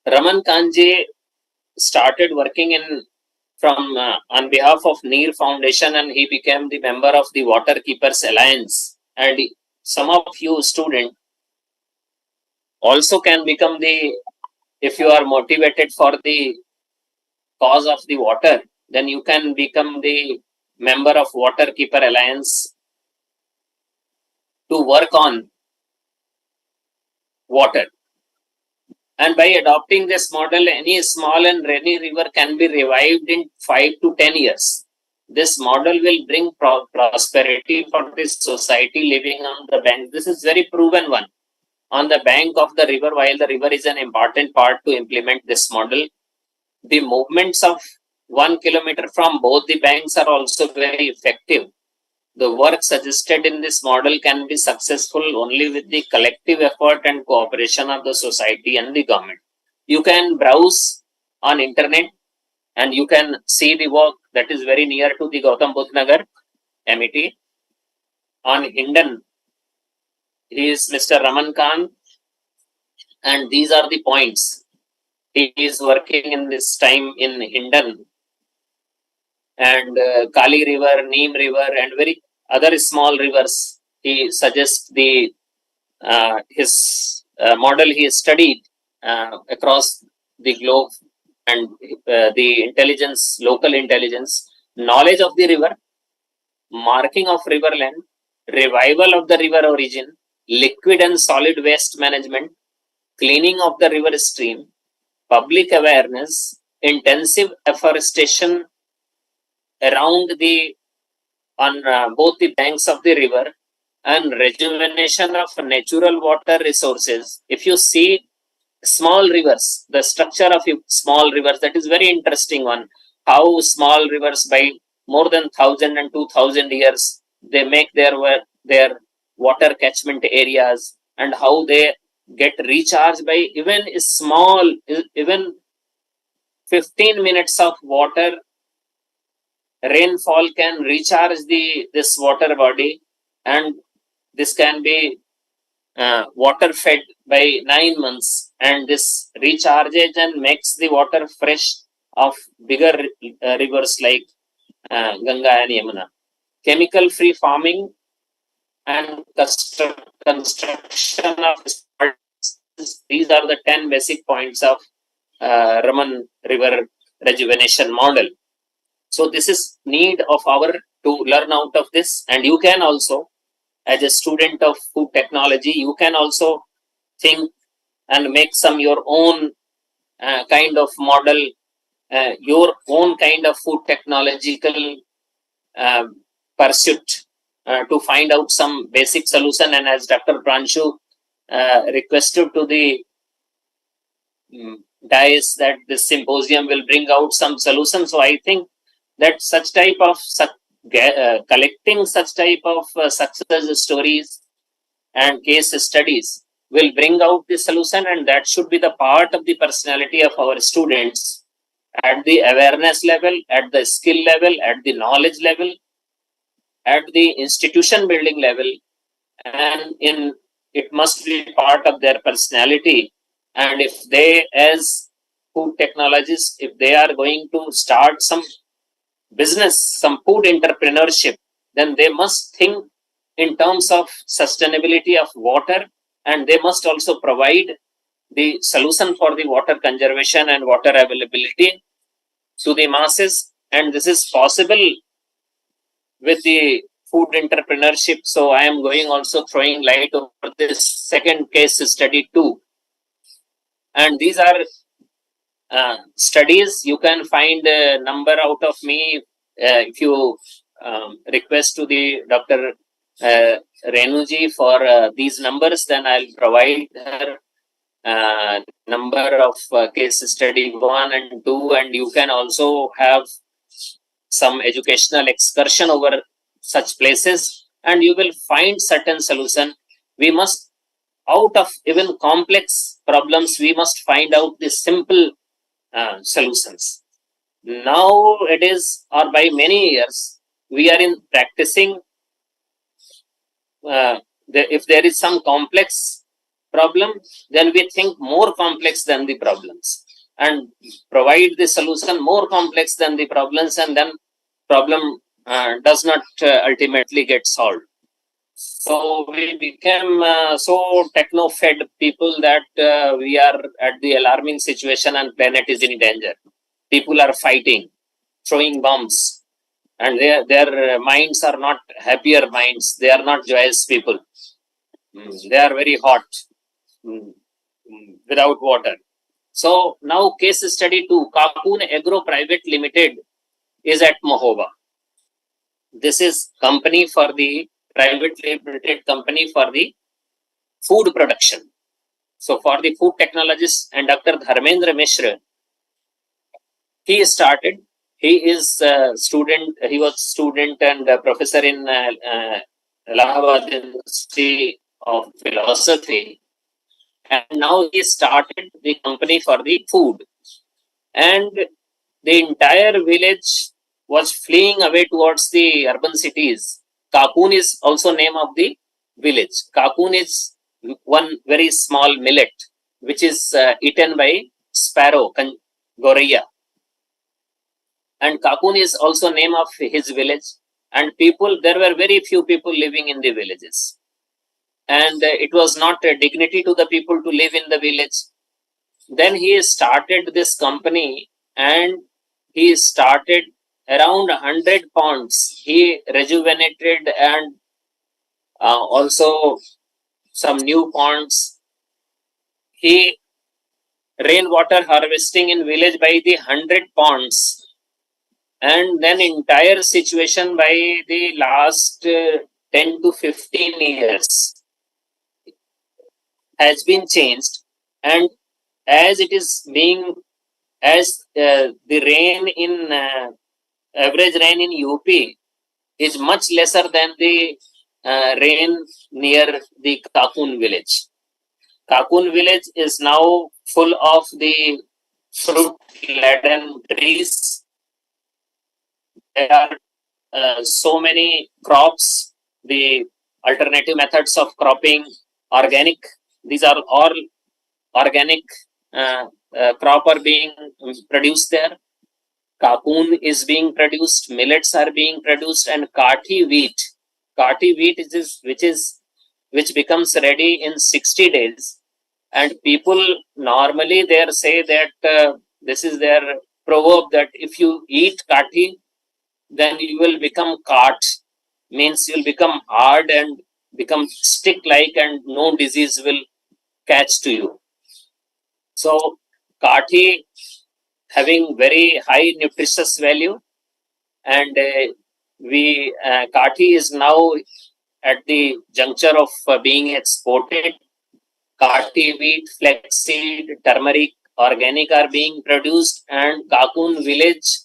Raman Kanji started working on behalf of NEER Foundation, and he became the member of the Water Keepers Alliance. And some of you students also can become if you are motivated for the cause of the water, then you can become the member of Water Keeper Alliance to work on water. And by adopting this model, any small and rainy river can be revived in 5 to 10 years. This model will bring prosperity for this society living on the bank. This is very proven one. On the bank of the river, while the river is an important part to implement this model, the movements of 1 kilometer from both the banks are also very effective. The work suggested in this model can be successful only with the collective effort and cooperation of the society and the government. You can browse on internet and you can see the work that is very near to the Gautam Budh Nagar, MIT. On Hindon, he is Mr. Raman Khan, and these are the points. He is working in this time in Hindon, and Kali River, Neem River, and very other small rivers. He suggests his model he studied across the globe, and the intelligence, local intelligence, knowledge of the river, marking of river land, revival of the river origin, liquid and solid waste management, cleaning of the river stream, public awareness, intensive afforestation around on both the banks of the river, and rejuvenation of natural water resources. If you see small rivers, the structure of small rivers, that is very interesting one. How small rivers by more than 1,000 and 2,000 years, they make their water catchment areas, and how they get recharged by even 15 minutes of water rainfall can recharge this water body, and this can be water fed by 9 months, and this recharges and makes the water fresh of bigger rivers like Ganga and Yamuna. Chemical free farming and construction of these are the 10 basic points of Raman River Rejuvenation Model. So this is need of our to learn out of this, and you can also, as a student of food technology, you can also think and make some your own kind of model, your own kind of food technological pursuit to find out some basic solution. And as Dr. Pranshu requested to the dais that this symposium will bring out some solutions. So I think that such type of collecting such type of success stories and case studies will bring out the solution, and that should be the part of the personality of our students at the awareness level, at the skill level, at the knowledge level, at the institution building level, and it must be part of their personality. And if they, as food technologists, if they are going to start some business, some food entrepreneurship, then they must think in terms of sustainability of water, and they must also provide the solution for the water conservation and water availability to the masses. And this is possible with the food entrepreneurship. So I am going also throwing light over this second case study too. And these are studies. You can find a number out of me if you request to the Dr. Renuji for these numbers, then I'll provide her number of case study 1 and 2, and you can also have some educational excursion over such places, and you will find certain solution. We must, out of even complex problems, we must find out the simple solutions. Now it is, or by many years, we are in practicing. If there is some complex problem, then we think more complex than the problems and provide the solution more complex than the problems, and then problem does not ultimately get solved. So we became so techno-fed people that we are at the alarming situation and planet is in danger. People are fighting, throwing bombs, and their minds are not happier minds. They are not joyous people. They are very hot without water. So now case study 2, Kakun Agro Private Limited is at Mahoba. This is company for the private limited company for the food production. So for the food technologist and Dr. Dharmendra Mishra, he started. He is a student. He was student and a professor in Allahabad University of Philosophy, and now he started the company for the food. And the entire village was fleeing away towards the urban cities. Kakun is also name of the village. Kakun is one very small millet which is eaten by sparrow, Goraya. And Kakun is also name of his village. And people, there were very few people living in the villages. And it was not a dignity to the people to live in the village. Then he started this company, and he started around 100 ponds. He rejuvenated and also some new ponds. He rainwater harvesting in village by the 100 ponds. And then entire situation by the last 10 to 15 years has been changed. And as it is being, as the rain in average rain in UP is much lesser than the rain near the Kakun village. Kakun village is now full of the fruit-laden trees. There are so many crops, the alternative methods of cropping, organic. These are all organic crop are being produced there. Kakun is being produced, millets are being produced, and Kathi wheat. Kathi wheat is which becomes ready in 60 days. And people normally there say that this is their proverb that if you eat kathi, then you will become cart, means you will become hard and become stick like, and no disease will catch to you. So kathi having very high nutritious value, and kathi is now at the juncture of being exported. Kathi wheat, flaxseed, turmeric, organic are being produced, and Kakun village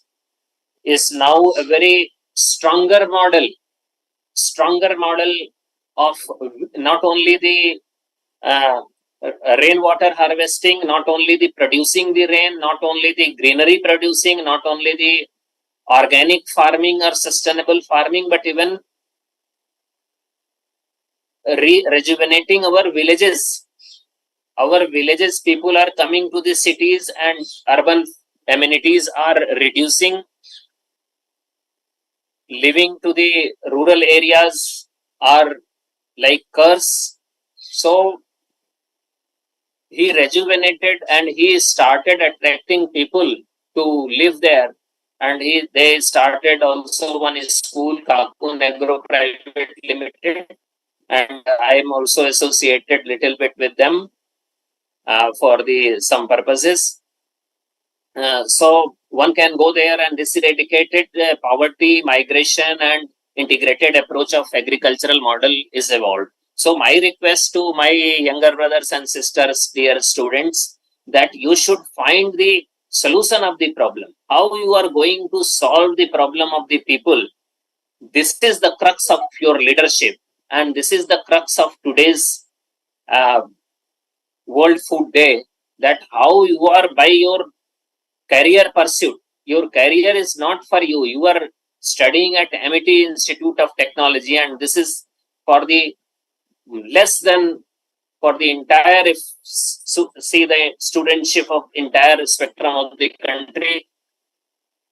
is now a very stronger model of not only the rainwater harvesting, not only the producing the rain, not only the greenery producing, not only the organic farming or sustainable farming, but even rejuvenating our villages. Our villages, people are coming to the cities and urban amenities are reducing. Living to the rural areas are like curse. So he rejuvenated and he started attracting people to live there. And they started also one school, Kakun Agro Private Limited, and I am also associated little bit with them for some purposes. So one can go there, and this eradicated poverty, migration, and integrated approach of agricultural model is evolved. So my request to my younger brothers and sisters, dear students, that you should find the solution of the problem. How you are going to solve the problem of the people. This is the crux of your leadership, and this is the crux of today's World Food Day, that how you are by your career pursuit. Your career is not for you. You are studying at Amity Institute of Technology, and this is for the less than for the entire, if see the studentship of entire spectrum of the country,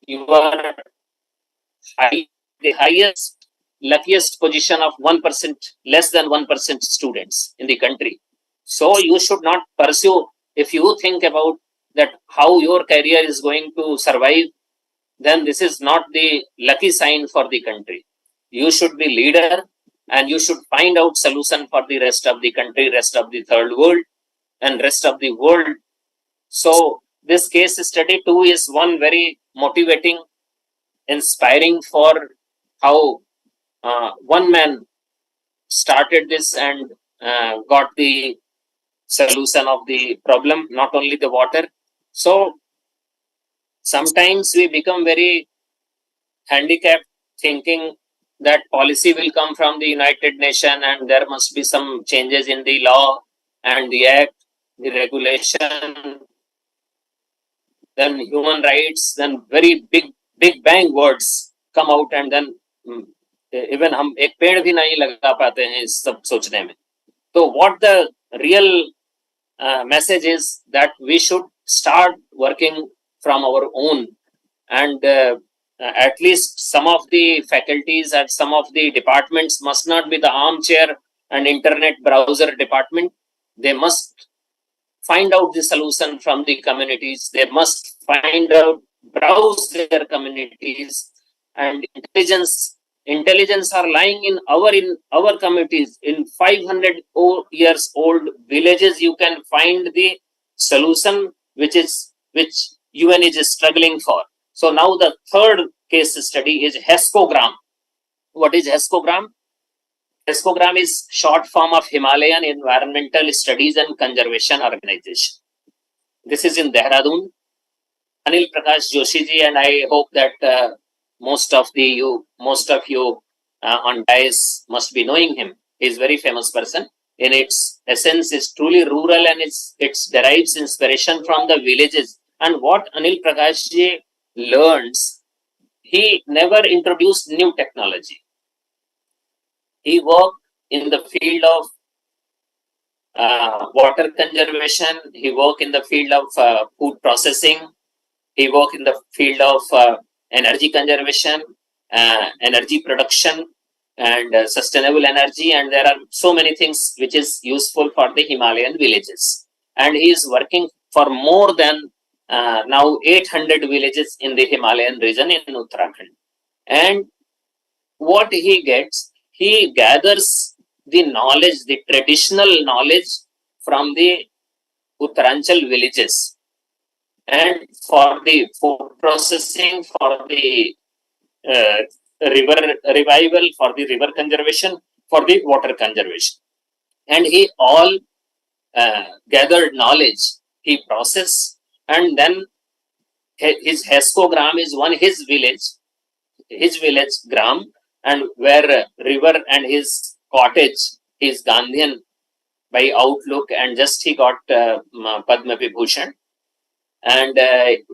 you are the highest, luckiest position of 1%, less than 1% students in the country. So you should not pursue, if you think about that how your career is going to survive, then this is not the lucky sign for the country. You should be leader, and you should find out solution for the rest of the country, rest of the third world, and rest of the world. So this case study too is one very motivating, inspiring for how one man started this and got the solution of the problem, not only the water. So sometimes we become very handicapped thinking that policy will come from the United Nations and there must be some changes in the law and the act, the regulation, then human rights, then very big bang words come out, and then even हम एक पेड़ भी नहीं लगा पाते हैं इस सब सोचने में. So what the real message is that we should start working from our own, and at least some of the faculties and some of the departments must not be the armchair and internet browser department. They must find out the solution from the communities. They must find out, browse their communities, and intelligence are lying in our communities. In 500 years old villages, you can find the solution which UN is struggling for. So now the third case study is HESCOGRAM. What is HESCOGRAM? HESCOGRAM is short form of Himalayan Environmental Studies and Conservation Organization. This is in Dehradun. Anil Prakash Joshi ji, and I hope that most of you on dais must be knowing him. He is a very famous person. In its essence, is truly rural, and it derives inspiration from the villages. And what Anil Prakash ji learns, he never introduced new technology. He worked in the field of water conservation. He worked in the field of food processing. He worked in the field of energy conservation, energy production, and sustainable energy. And there are so many things which is useful for the Himalayan villages. and he is working for more than now 800 villages in the Himalayan region in Uttarakhand. And what he gets, he gathers the knowledge, the traditional knowledge from the Uttaranchal villages, and for the food processing, for the river revival, for the river conservation, for the water conservation. And he all gathered knowledge, he processed, and then his HESCO gram is one his village gram, and where river and his cottage, his Gandhian by outlook, and just he got Padma Vibhushan, and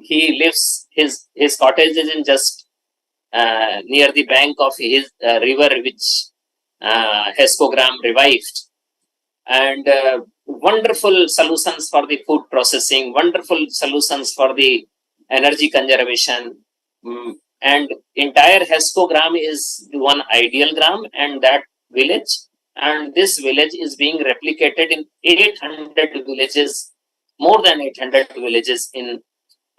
he lives, his cottage is in just near the bank of his river, which HESCO gram revived. And wonderful solutions for the food processing, wonderful solutions for the energy conservation, and entire HESCO gram is the one ideal gram, and that village, and this village is being replicated in 800 villages, more than 800 villages in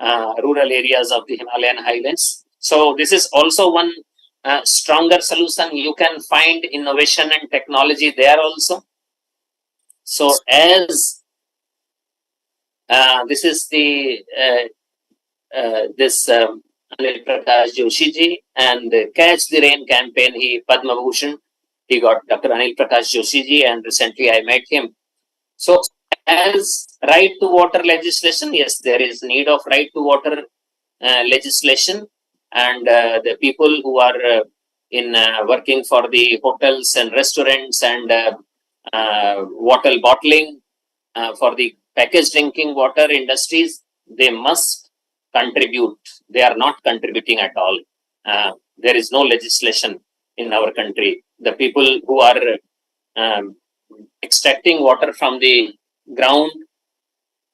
rural areas of the Himalayan highlands. So this is also one stronger solution. You can find innovation and technology there also. So as this is the this Anil Prakash Joshi ji, and Catch the Rain campaign, he Padma Bhushan, he got Dr. Anil Prakash Joshi ji, and recently I met him. So as right to water legislation, yes, there is need of right to water legislation, and the people who are in working for the hotels and restaurants and water bottling, for the packaged drinking water industries, they must contribute. They are not contributing at all. There is no legislation in our country. The people who are extracting water from the ground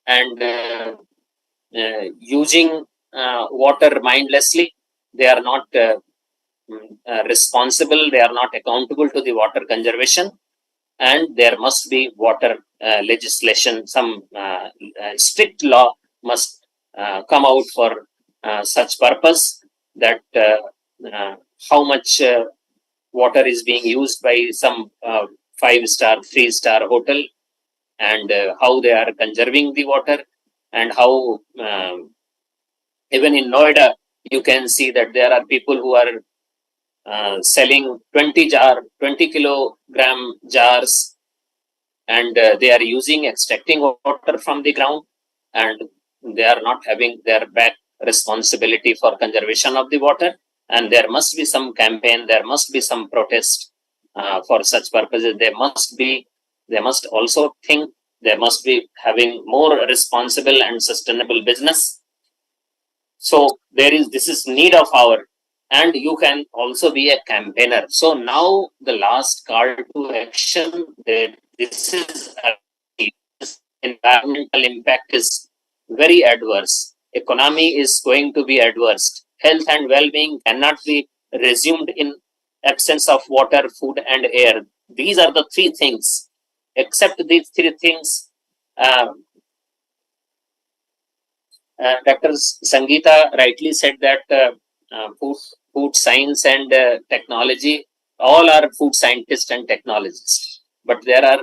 and using water mindlessly, they are not responsible, they are not accountable to the water conservation, and there must be water legislation. Some strict law must come out for such purpose, that how much water is being used by some 5-star, 3-star hotel, and how they are conserving the water, and how even in Noida you can see that there are people who are selling 20 kilogram jars, and they are extracting water from the ground, and they are not having their back responsibility for conservation of the water. And there must be some campaign, there must be some protest for such purposes. They must also think, they must be having more responsible and sustainable business. So this is need of our, and you can also be a campaigner. So now the last call to action, this environmental impact is very adverse. Economy is going to be adverse. Health and well-being cannot be resumed in absence of water, food, and air. These are the three things. Except these three things, Dr. Sangeeta rightly said that food science and technology, all are food scientists and technologists. But there are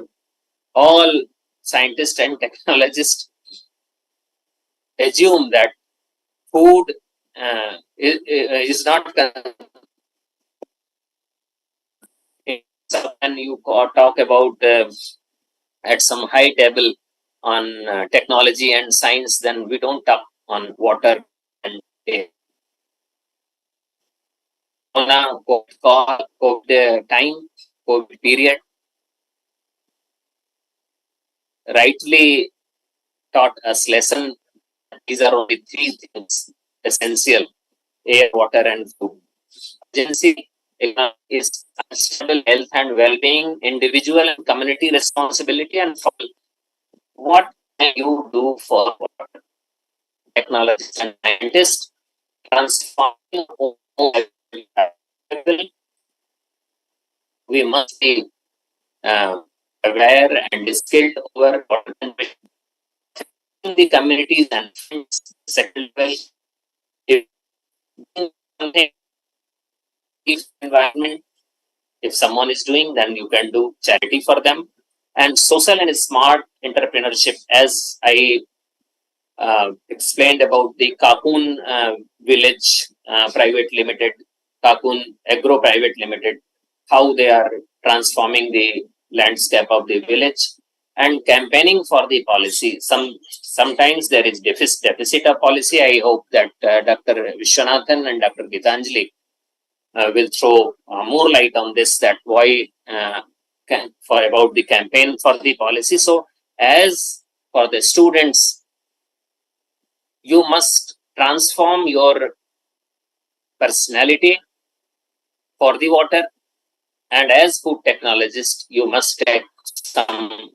all scientists and technologists assume that food is not. When you talk about at some high table on technology and science, then we don't talk on water and air. COVID time, COVID period, rightly taught us lesson. These are only three things essential: air, water, and food. Agency is stable health and well-being, individual and community responsibility, and what can you do for technologists and scientists transforming? We must be aware and skilled over water conservation. the communities and settled well. If environment, if someone is doing, then you can do charity for them. And social and smart entrepreneurship, as I explained about the Kakun Village Private Limited, Kakun Agro Private Limited, how they are transforming the landscape of the village and campaigning for the policy. Sometimes there is deficit of policy. I hope that Dr. Vishwanathan and Dr. Gitanjali will throw more light on this, that why for about the campaign for the policy. So as for the students, you must transform your personality for the water, and as food technologist, you must take some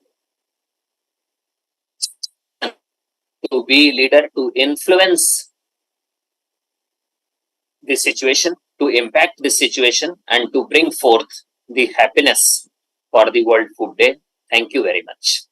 to be leader, to influence the situation, to impact the situation, and to bring forth the happiness for the World Food Day. Thank you very much.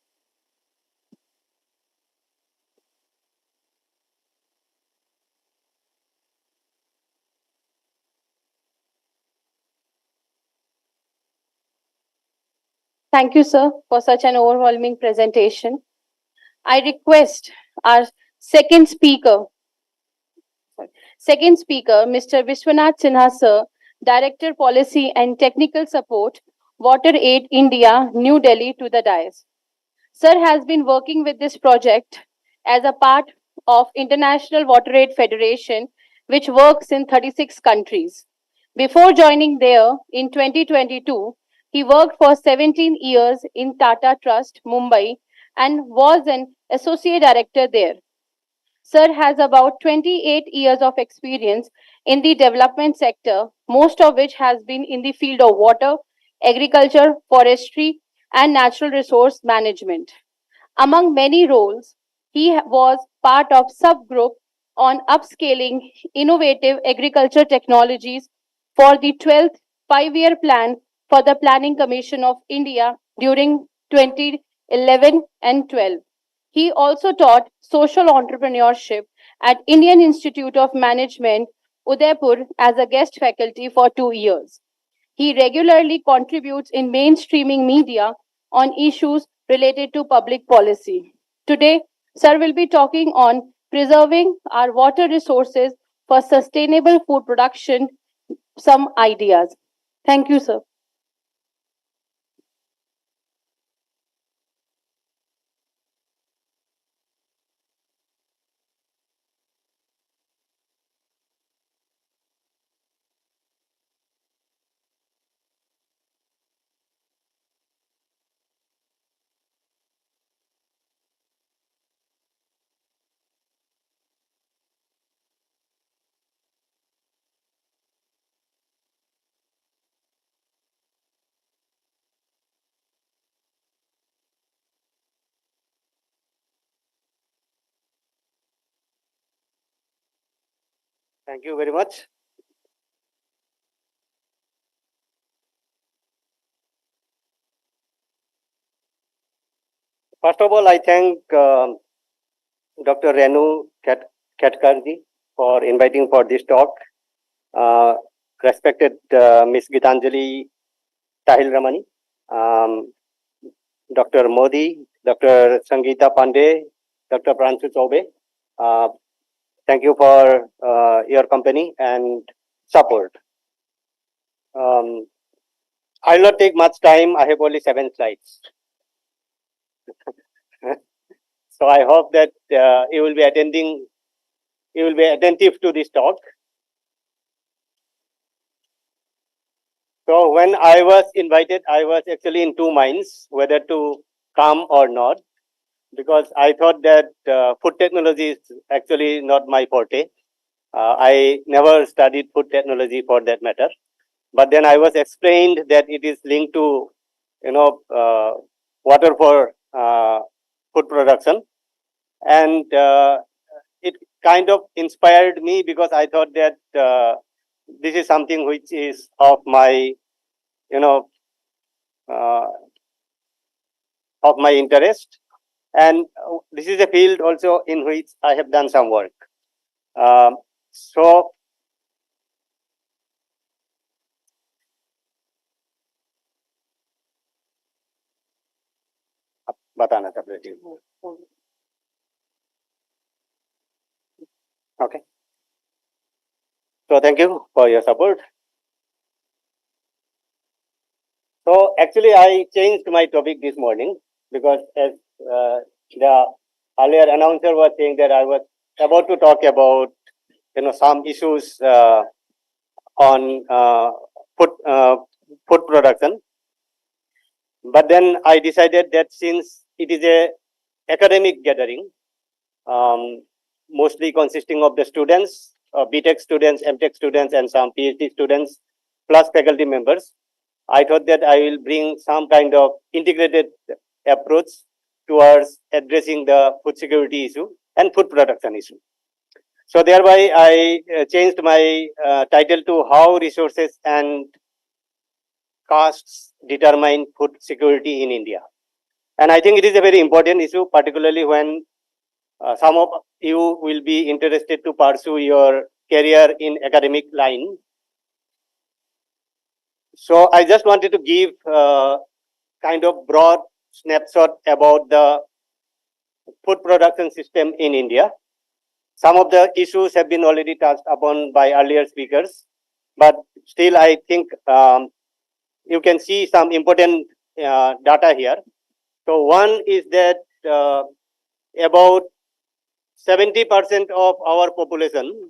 Thank you, sir, for such an overwhelming presentation. I request our second speaker, Mr. Vishwanath Sinha, sir, Director Policy and Technical Support, Water Aid India, New Delhi, to the dais. Sir has been working with this project as a part of International Water Aid Federation, which works in 36 countries. Before joining there in 2022, he worked for 17 years in Tata Trust, Mumbai, and was an associate director there. Sir has about 28 years of experience in the development sector, most of which has been in the field of water, agriculture, forestry, and natural resource management. Among many roles, he was part of subgroup on upscaling innovative agriculture technologies for the 12th five-year plan for the Planning Commission of India during 2011 and 12. He also taught social entrepreneurship at Indian Institute of Management, Udaipur, as a guest faculty for 2 years. He regularly contributes in mainstreaming media on issues related to public policy. Today, Sir will be talking on preserving our water resources for sustainable food production, some ideas. Thank you, sir. Thank you very much. First of all, I thank Dr. Renu Katkarji for inviting for this talk. Respected Ms. Gitanjali Tahil Ramani, Dr. Modi, Dr. Sangeeta Pandey, Dr. Pranshu Chaube. Thank you for your company and support. I'll not take much time. I have only 7 slides. So I hope that you will be attentive to this talk. So when I was invited, I was actually in 2 minds whether to come or not, because I thought that food technology is actually not my forte. I never studied food technology for that matter. But then I was explained that it is linked to, water for food production. And it kind of inspired me, because I thought that this is something which is of my, of my interest. And this is a field also in which I have done some work. So बताना था बेटी. Okay. So thank you for your support. So actually, I changed my topic this morning because as the earlier announcer was saying that I was about to talk about some issues on food production, but then I decided that since it is a academic gathering, mostly consisting of the students, BTech students, MTech students, and some PhD students, plus faculty members, I thought that I will bring some kind of integrated approach towards addressing the food security issue and food production issue. So thereby, I changed my title to How Resources and Costs Determine Food Security in India. And I think it is a very important issue, particularly when some of you will be interested to pursue your career in academic line. So I just wanted to give kind of broad snapshot about the food production system in India. Some of the issues have been already touched upon by earlier speakers, but still I think you can see some important data here. So one is that about 70% of our population,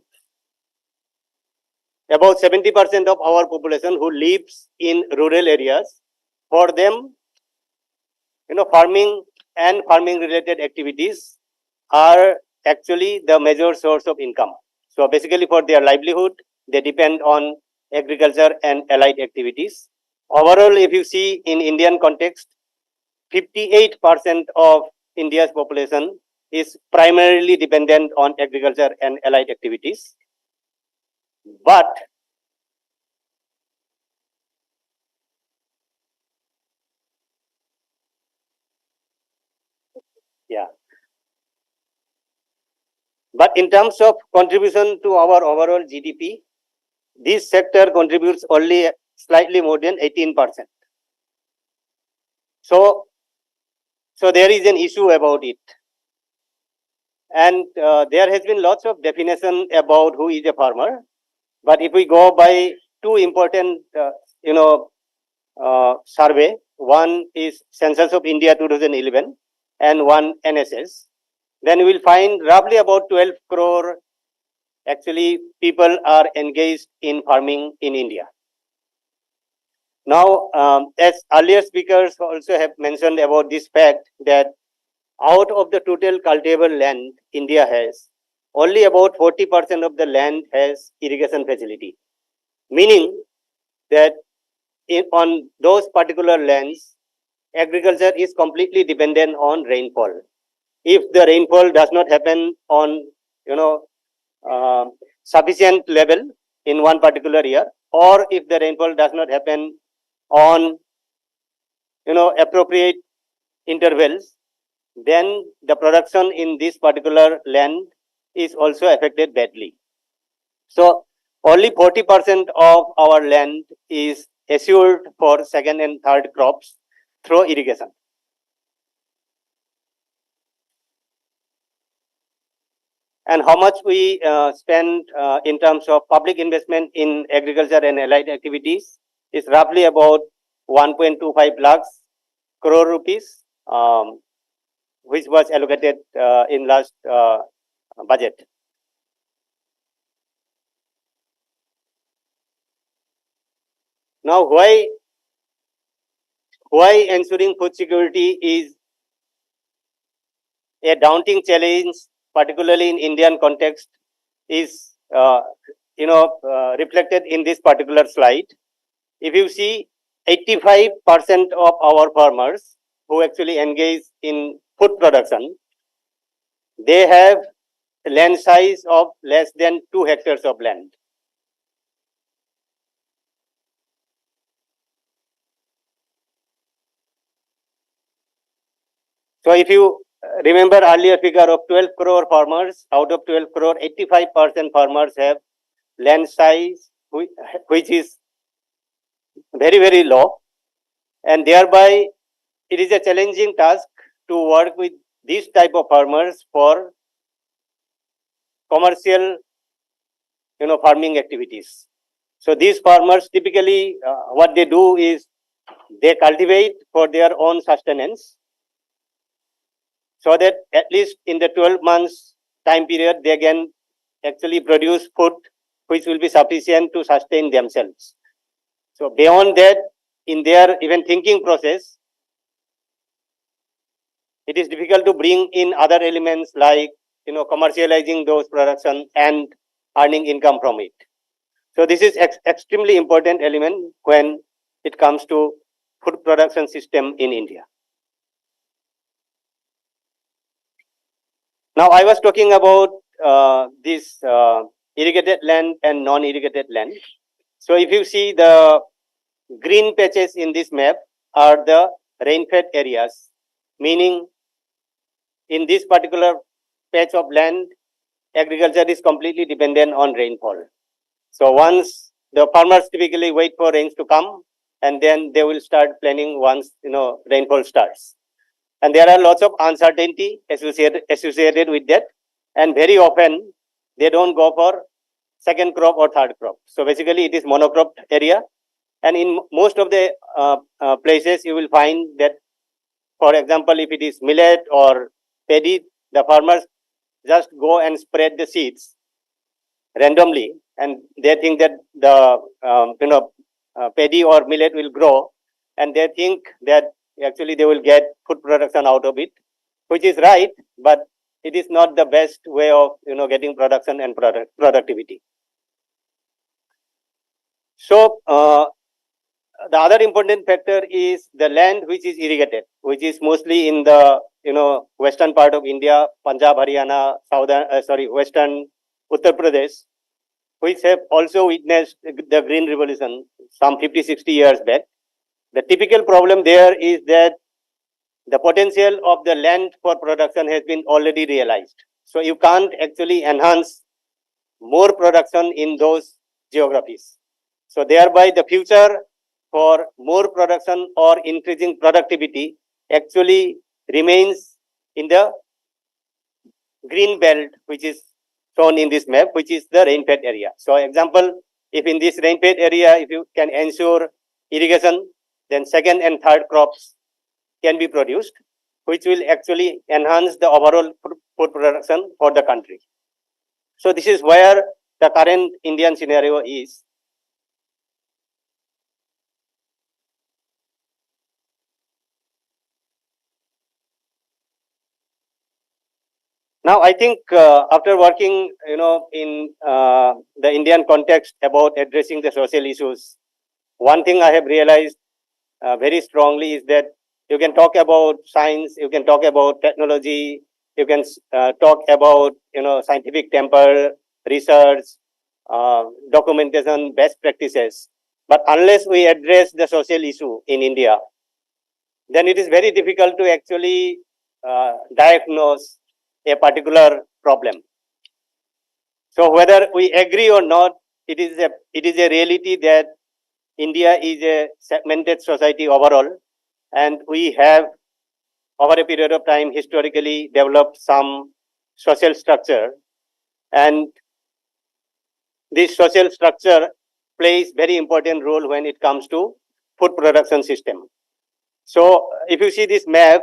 who lives in rural areas, for them, farming and farming related activities are actually the major source of income. So basically for their livelihood, they depend on agriculture and allied activities. Overall, if you see in Indian context, 58% of India's population is primarily dependent on agriculture and allied activities. But in terms of contribution to our overall GDP, this sector contributes only slightly more than 18%. So there is an issue about it. And there has been lots of definition about who is a farmer. But if we go by two important, survey, one is Census of India 2011 and one NSS, then we will find roughly about 12 crore actually people are engaged in farming in India. Now, as earlier speakers also have mentioned about this fact that out of the total cultivable land India has, only about 40% of the land has irrigation facility, meaning that on those particular lands, agriculture is completely dependent on rainfall. If the rainfall does not happen on, sufficient level in one particular year, or if the rainfall does not happen on, appropriate intervals, then the production in this particular land is also affected badly. So only 40% of our land is assured for second and third crops through irrigation. And how much we spend in terms of public investment in agriculture and allied activities is roughly about 1.25 lakhs crore rupees, which was allocated in last budget. Now, why ensuring food security is a daunting challenge, particularly in Indian context, is reflected in this particular slide. If you see, 85% of our farmers who actually engage in food production, they have land size of less than 2 hectares of land. So if you remember earlier figure of 12 crore farmers. Out of 12 crore, 85% farmers have land size which is very, very low. And thereby, it is a challenging task to work with these type of farmers for commercial, farming activities. So these farmers typically, what they do is they cultivate for their own sustenance, so that at least in the 12 months time period, they can actually produce food which will be sufficient to sustain themselves. So beyond that, in their even thinking process, it is difficult to bring in other elements like, commercializing those production and earning income from it. So this is extremely important element when it comes to food production system in India. Now I was talking about this irrigated land and non-irrigated land. So if you see the green patches in this map are the rain-fed areas, meaning in this particular patch of land, agriculture is completely dependent on rainfall. So once the farmers typically wait for rains to come, and then they will start planning once rainfall starts. And there are lots of uncertainty associated with that, and very often they don't go for second crop or third crop. So basically, it is monocropped area, and in most of the places you will find that, for example, if it is millet or paddy, the farmers just go and spread the seeds randomly, and they think that the paddy or millet will grow, and they think that actually they will get food production out of it, which is right, but it is not the best way of getting production and productivity. So the other important factor is the land which is irrigated, which is mostly in the western part of India, Punjab, Haryana, western Uttar Pradesh, which have also witnessed the Green Revolution some 50-60 years back. The typical problem there is that the potential of the land for production has been already realized. So you can't actually enhance more production in those geographies. So thereby the future for more production or increasing productivity actually remains in the green belt, which is shown in this map, which is the rain-fed area. So example, if in this rain-fed area, if you can ensure irrigation, then second and third crops can be produced, which will actually enhance the overall food production for the country. So this is where the current Indian scenario is. Now, I think after working, in the Indian context about addressing the social issues, one thing I have realized very strongly is that you can talk about science, you can talk about technology, you can talk about scientific temper, research, documentation, best practices. But unless we address the social issue in India, then it is very difficult to actually diagnose a particular problem. So whether we agree or not, it is a reality that India is a segmented society overall, and we have over a period of time historically developed some social structure, and this social structure plays very important role when it comes to food production system. So if you see this map,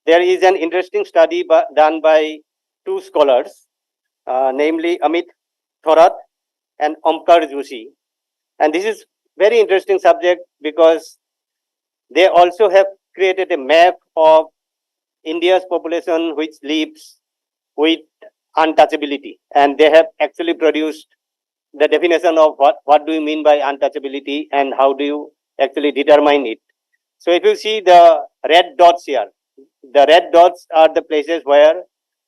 there is an interesting study done by two scholars, namely Amit Thorat and Omkar Joshi. And this is very interesting subject because they also have created a map of India's population which lives with untouchability. And they have actually produced the definition of what do you mean by untouchability and how do you actually determine it. So if you see the red dots here, the red dots are the places where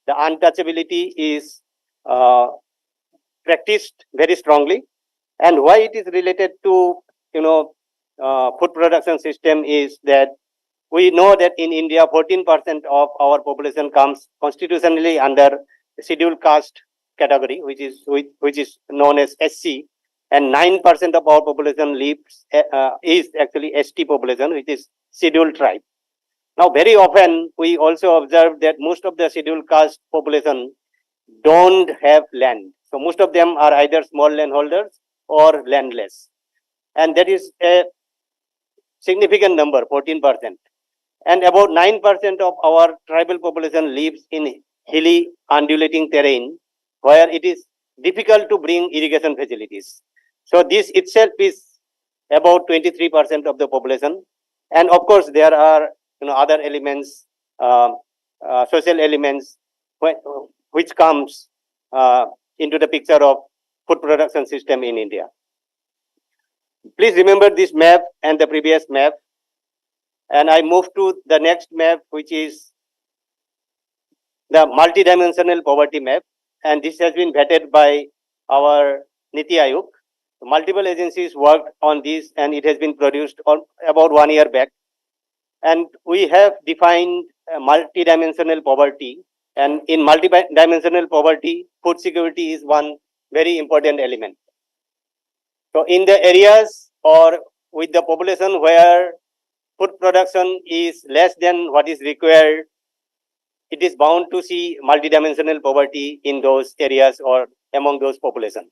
the untouchability is practiced very strongly. And why it is related to food production system is that we know that in India, 14% of our population comes constitutionally under scheduled caste category, which is known as SC, and 9% of our population lives is actually ST population, which is scheduled tribe. Now, very often we also observe that most of the scheduled caste population don't have land. So most of them are either small landholders or landless, and that is a significant number, 14%. And about 9% of our tribal population lives in hilly undulating terrain where it is difficult to bring irrigation facilities. So this itself is about 23% of the population. And of course, there are other elements, social elements, which comes into the picture of food production system in India. Please remember this map and the previous map. And I move to the next map, which is the multidimensional poverty map. And this has been vetted by our Niti Aayog. Multiple agencies worked on this, and it has been produced about 1 year back. And we have defined multidimensional poverty. And in multidimensional poverty, food security is one very important element. So in the areas or with the population where food production is less than what is required, it is bound to see multidimensional poverty in those areas or among those population.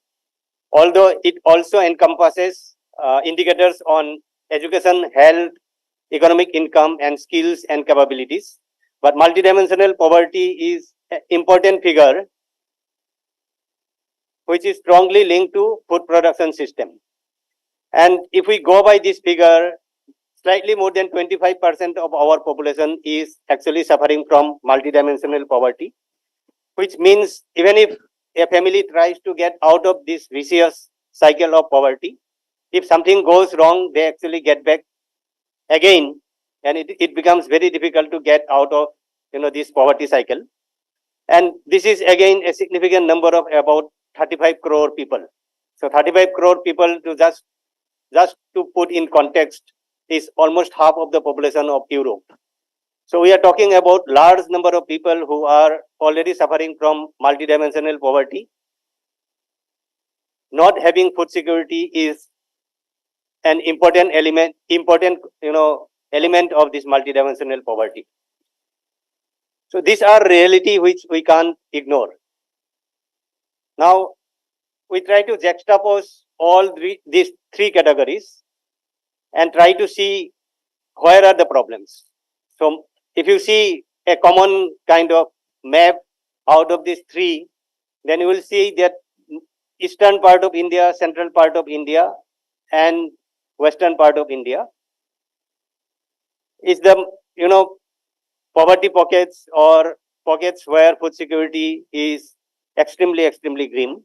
Although it also encompasses indicators on education, health, economic income, and skills and capabilities. But multidimensional poverty is an important figure which is strongly linked to food production system. And if we go by this figure, slightly more than 25% of our population is actually suffering from multidimensional poverty, which means even if a family tries to get out of this vicious cycle of poverty, if something goes wrong, they actually get back again, and it becomes very difficult to get out of this poverty cycle. And this is again a significant number of about 35 crore people. So 35 crore people, to just to put in context, is almost half of the population of Europe. So we are talking about large number of people who are already suffering from multidimensional poverty. Not having food security is an important element of this multidimensional poverty. So these are reality which we can't ignore. Now we try to juxtapose all these three categories and try to see where are the problems. So if you see a common kind of map out of these three, then you will see that eastern part of India, central part of India, and western part of India is the poverty pockets or pockets where food security is extremely grim.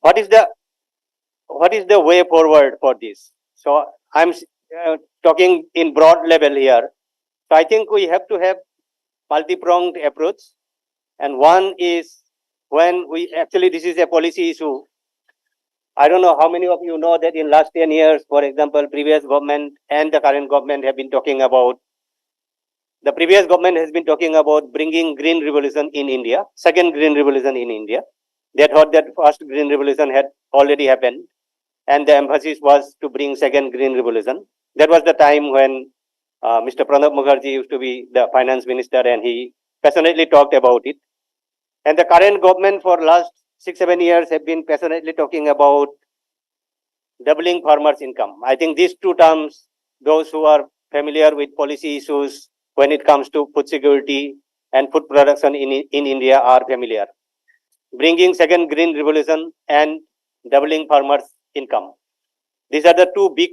What is the way forward for this? So I'm talking in broad level here. So I think we have to have multi-pronged approach. And one is when this is a policy issue. I don't know how many of you know that in last 10 years, for example, previous government and the current government have been talking about, the previous government has been talking about bringing green revolution in India, second green revolution in India. They thought that first green revolution had already happened, and the emphasis was to bring second green revolution. That was the time when Mr. Pranab Mukherjee used to be the finance minister, and he passionately talked about it. And the current government for last 6-7 years have been passionately talking about doubling farmers' income. I think these two terms, those who are familiar with policy issues when it comes to food security and food production in India are familiar. Bringing second green revolution and doubling farmers' income. These are the two big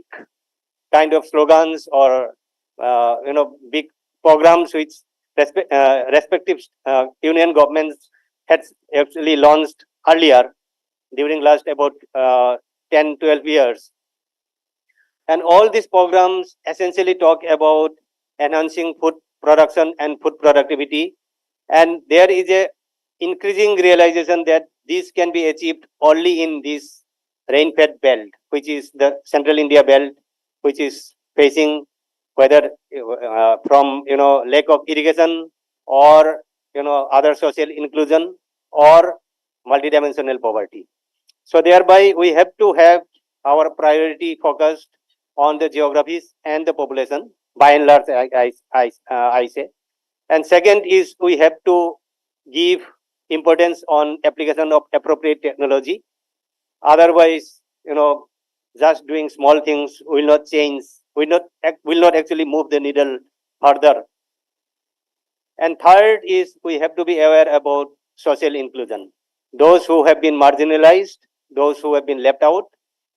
kind of slogans or big programs which respective union governments had actually launched earlier during last about 10-12 years. And all these programs essentially talk about enhancing food production and food productivity. And there is a increasing realization that this can be achieved only in this rain-fed belt, which is the central India belt, which is facing whether from lack of irrigation or other social inclusion or multidimensional poverty. So thereby we have to have our priority focused on the geographies and the population by and large, I say. And second is we have to give importance on application of appropriate technology. Otherwise, just doing small things will not change, will not actually move the needle further. And third is we have to be aware about social inclusion. Those who have been marginalized, those who have been left out,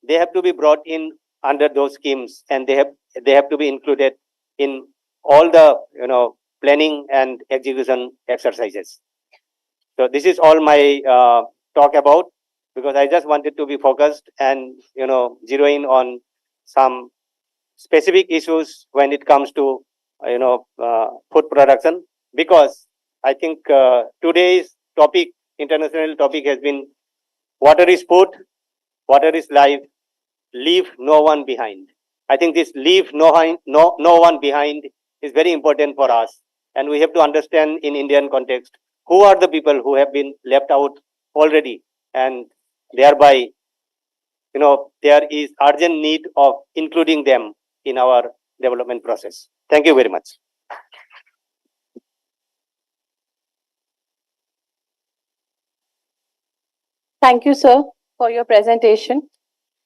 they have to be brought in under those schemes, and they have to be included in all the planning and execution exercises. So this is all my talk about, because I just wanted to be focused and zero in on some specific issues when it comes to food production, because I think today's topic, international topic, has been water is food, water is life, leave no one behind. I think this leave no one behind is very important for us, and we have to understand in Indian context who are the people who have been left out already, and thereby there is urgent need of including them in our development process. Thank you very much. Thank you, sir, for your presentation.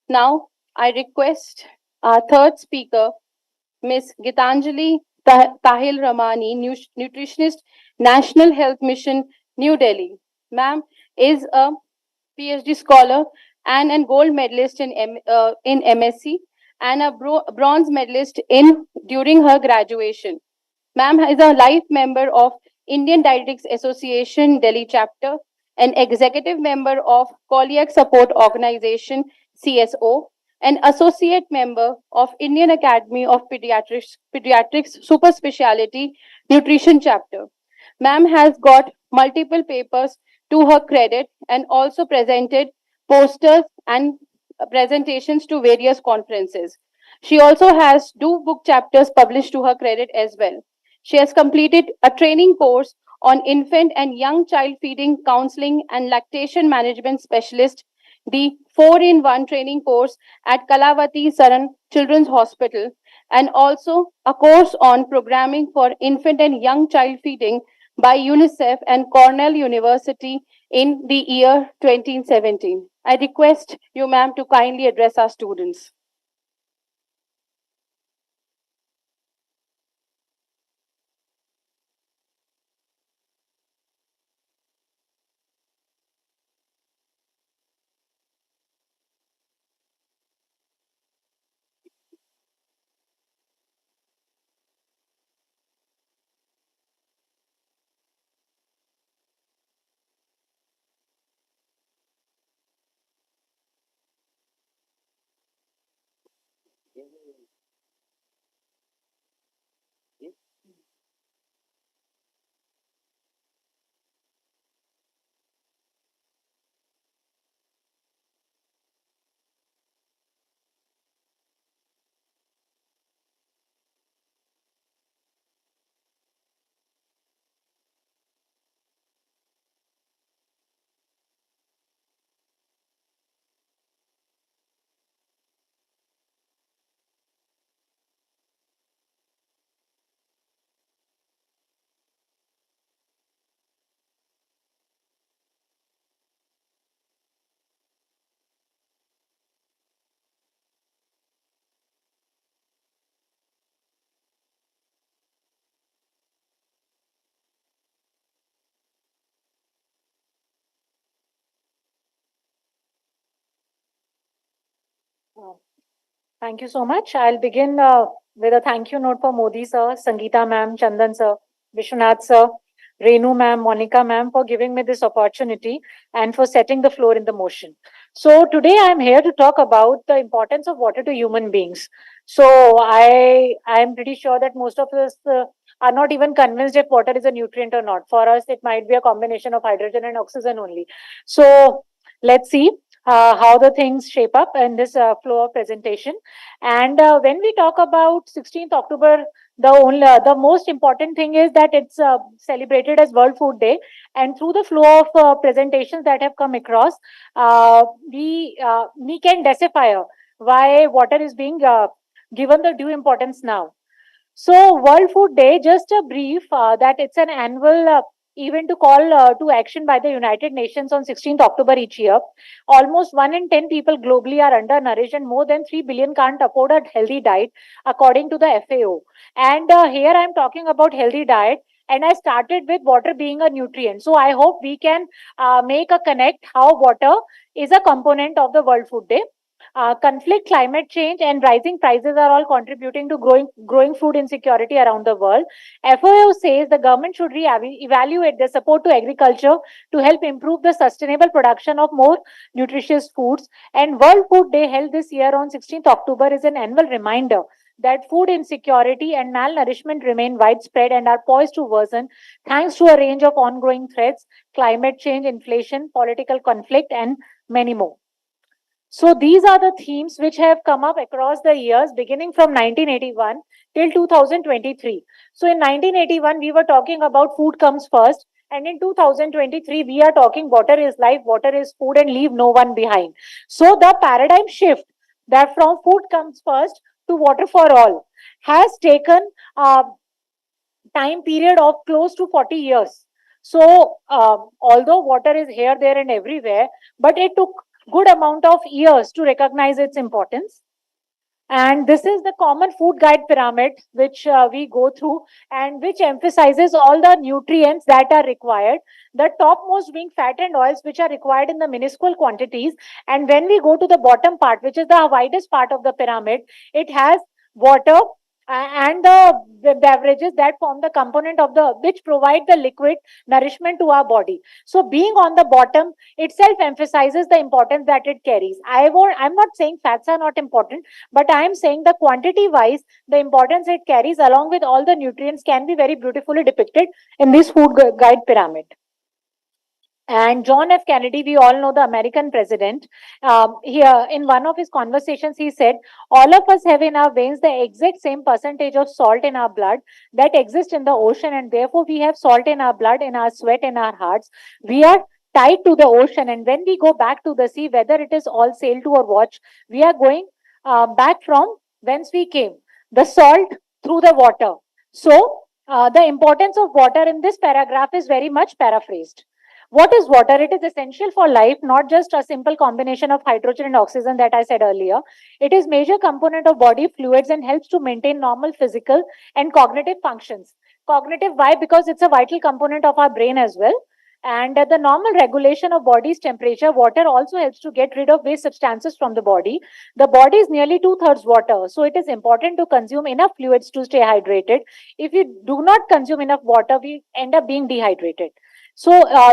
Now, I request our third speaker, Ms. Gitanjali Tahil Ramani, nutritionist, National Health Mission, New Delhi. Ma'am is a PhD scholar and a gold medalist in MSc and a bronze medalist during her graduation. Ma'am is a life member of Indian Dietetics Association Delhi chapter, an executive member of Celiac Support Organization CSO, an associate member of Indian Academy of Pediatrics Super Speciality Nutrition chapter. Ma'am has got multiple papers to her credit and also presented posters and presentations to various conferences. She also has 2 book chapters published to her credit as well. She has completed a training course on infant and young child feeding counseling and lactation management specialist, the 4-in-1 training course at Kalavati Saran Children's Hospital, and also a course on programming for infant and young child feeding by UNICEF and Cornell University in the year 2017. I request you, ma'am, to kindly address our students. Thank you so much. I'll begin with a thank you note for Modi sir, Sangeeta ma'am, Chandan sir, Vishwanath sir, Renu ma'am, Monica ma'am for giving me this opportunity and for setting the floor in the motion. So today I'm here to talk about the importance of water to human beings. So I'm pretty sure that most of us are not even convinced if water is a nutrient or not. For us, it might be a combination of hydrogen and oxygen only. So let's see. how the things shape up in this flow of presentation. And when we talk about 16th October, the most important thing is that it's celebrated as World Food Day. And through the flow of presentations that have come across, we can decipher why water is being given the due importance now. So, World Food Day, just a brief that it's an annual event to call to action by the United Nations on 16th October each year. Almost 1 in 10 people globally are undernourished, and more than 3 billion can't afford a healthy diet, according to the FAO. And here I'm talking about healthy diet. And I started with water being a nutrient. So I hope we can make a connect how water is a component of the World Food Day. Conflict, climate change, and rising prices are all contributing to growing food insecurity around the world. FAO says the government should evaluate their support to agriculture to help improve the sustainable production of more nutritious foods. And World Food Day held this year on 16th October is an annual reminder that food insecurity and malnourishment remain widespread and are poised to worsen thanks to a range of ongoing threats, climate change, inflation, political conflict, and many more. So these are the themes which have come up across the years, beginning from 1981 till 2023. So in 1981, we were talking about food comes first. And in 2023, we are talking water is life, water is food, and leave no one behind. So the paradigm shift that from food comes first to water for all has taken a time period of close to 40 years. So although water is here, there, and everywhere, but it took good amount of years to recognize its importance. And this is the common food guide pyramid which we go through and which emphasizes all the nutrients that are required, the topmost being fat and oils which are required in the minuscule quantities. And when we go to the bottom part, which is the widest part of the pyramid, it has water and the beverages that form the component of the which provide the liquid nourishment to our body. So being on the bottom itself emphasizes the importance that it carries. I'm not saying fats are not important, but I am saying the quantity wise, the importance it carries along with all the nutrients can be very beautifully depicted in this food guide pyramid. And John F. Kennedy, we all know the American president, here in one of his conversations, he said, all of us have in our veins the exact same percentage of salt in our blood that exists in the ocean. And therefore, we have salt in our blood, in our sweat, in our hearts. We are tied to the ocean. And when we go back to the sea, whether it is all sail to or watch, we are going back from whence we came, the salt through the water. So the importance of water in this paragraph is very much paraphrased. What is water? It is essential for life, not just a simple combination of hydrogen and oxygen that I said earlier. It is major component of body fluids and helps to maintain normal physical and cognitive functions. Cognitive, why? Because it's a vital component of our brain as well. And the normal regulation of body's temperature, water also helps to get rid of waste substances from the body. The body is nearly 2/3 water, so it is important to consume enough fluids to stay hydrated. If you do not consume enough water, we end up being dehydrated. So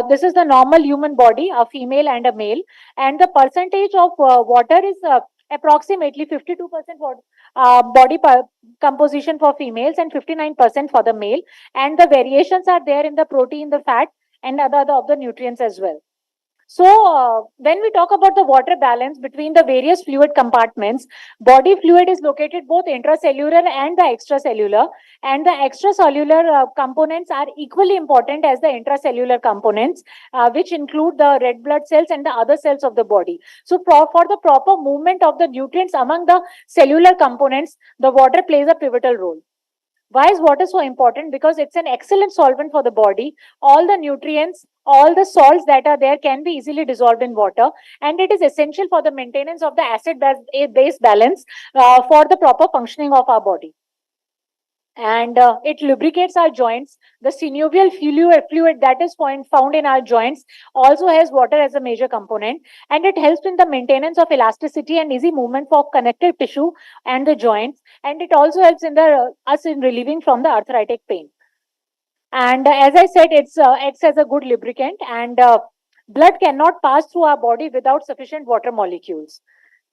this is the normal human body, a female and a male, and the percentage of water is approximately 52% body composition for females and 59% for the male. And the variations are there in the protein, the fat, and other of the nutrients as well. So when we talk about the water balance between the various fluid compartments, body fluid is located both intracellular and the extracellular, and the extracellular components are equally important as the intracellular components, which include the red blood cells and the other cells of the body. So for the proper movement of the nutrients among the cellular components, the water plays a pivotal role. Why is water so important? Because it's an excellent solvent for the body. All the nutrients, all the salts that are there can be easily dissolved in water, and it is essential for the maintenance of the acid-base balance for the proper functioning of our body. And it lubricates our joints. The synovial fluid that is found in our joints also has water as a major component, and it helps in the maintenance of elasticity and easy movement for connective tissue and the joints, and it also helps in us in relieving from the arthritic pain. And as I said, it acts as a good lubricant, and blood cannot pass through our body without sufficient water molecules.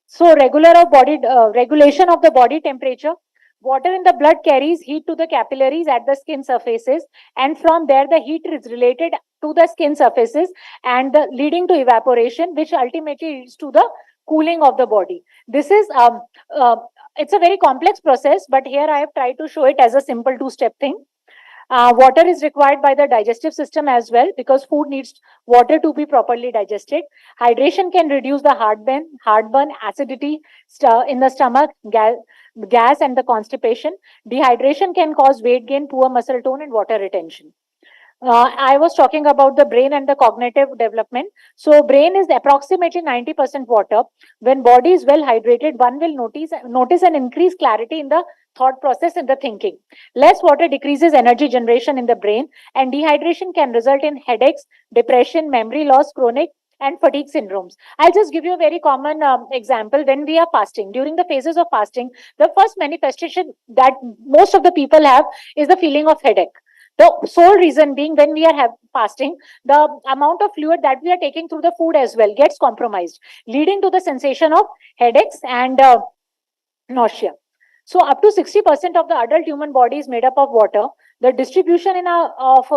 So regulation of the body temperature. Water in the blood carries heat to the capillaries at the skin surfaces, and from there the heat is to the skin surfaces and leading to evaporation, which ultimately leads to the cooling of the body. This is it's a very complex process, but here I have tried to show it as a simple two-step thing. Water is required by the digestive system as well, because food needs water to be properly digested. Hydration can reduce the heartburn, acidity in the stomach, gas and the constipation. Dehydration can cause weight gain, poor muscle tone and water retention. I was talking about the brain and the cognitive development. So brain is approximately 90% water. When body is well hydrated, one will notice an increased clarity in the thought process and the thinking. Less water decreases energy generation in the brain, and dehydration can result in headaches, depression, memory loss, chronic and fatigue syndromes. I'll just give you a very common example. When we are fasting, during the phases of fasting, the first manifestation that most of the people have is the feeling of headache. The sole reason being, when we are fasting, the amount of fluid that we are taking through the food as well gets compromised, leading to the sensation of headaches and nausea. So up to 60% of the adult human body is made up of water. The distribution of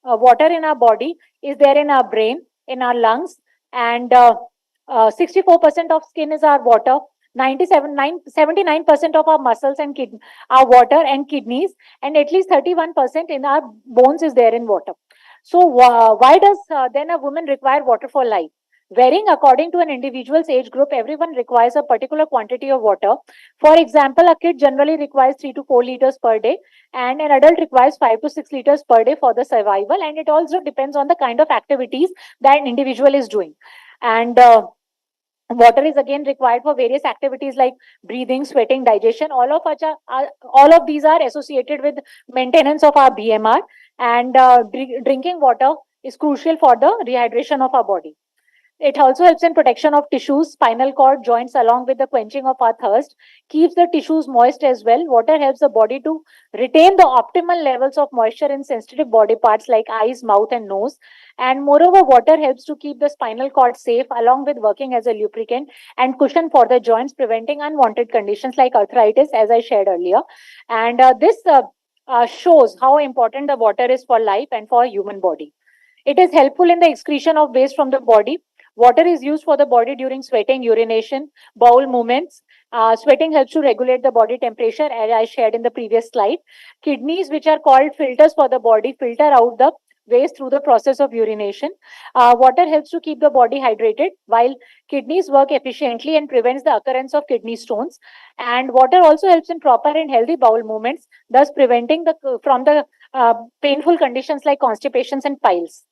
water in our body is there in our brain, in our lungs, and 64% of skin is our water. 79% of our muscles and our water and kidneys, and at least 31% in our bones is there in water. So why does then a woman require water for life? Varying according to an individual's age group, everyone requires a particular quantity of water. For example, a kid generally requires 3 to 4 liters per day, and an adult requires 5 to 6 liters per day for the survival. And it also depends on the kind of activities that an individual is doing. And water is again required for various activities like breathing, sweating, digestion. All of these are associated with maintenance of our BMR, and drinking water is crucial for the rehydration of our body. It also helps in protection of tissues, spinal cord, joints, along with the quenching of our thirst, keeps the tissues moist as well. Water helps the body to retain the optimal levels of moisture in sensitive body parts like eyes, mouth, and nose. And moreover, water helps to keep the spinal cord safe, along with working as a lubricant and cushion for the joints, preventing unwanted conditions like arthritis, as I shared earlier. And this shows how important the water is for life and for human body. It is helpful in the excretion of waste from the body. Water is used for the body during sweating, urination, bowel movements. Sweating helps to regulate the body temperature, as I shared in the previous slide. Kidneys, which are called filters for the body, filter out the waste through the process of urination. Water helps to keep the body hydrated, while kidneys work efficiently and prevents the occurrence of kidney stones. And water also helps in proper and healthy bowel movements, thus preventing from the painful conditions like constipations and piles.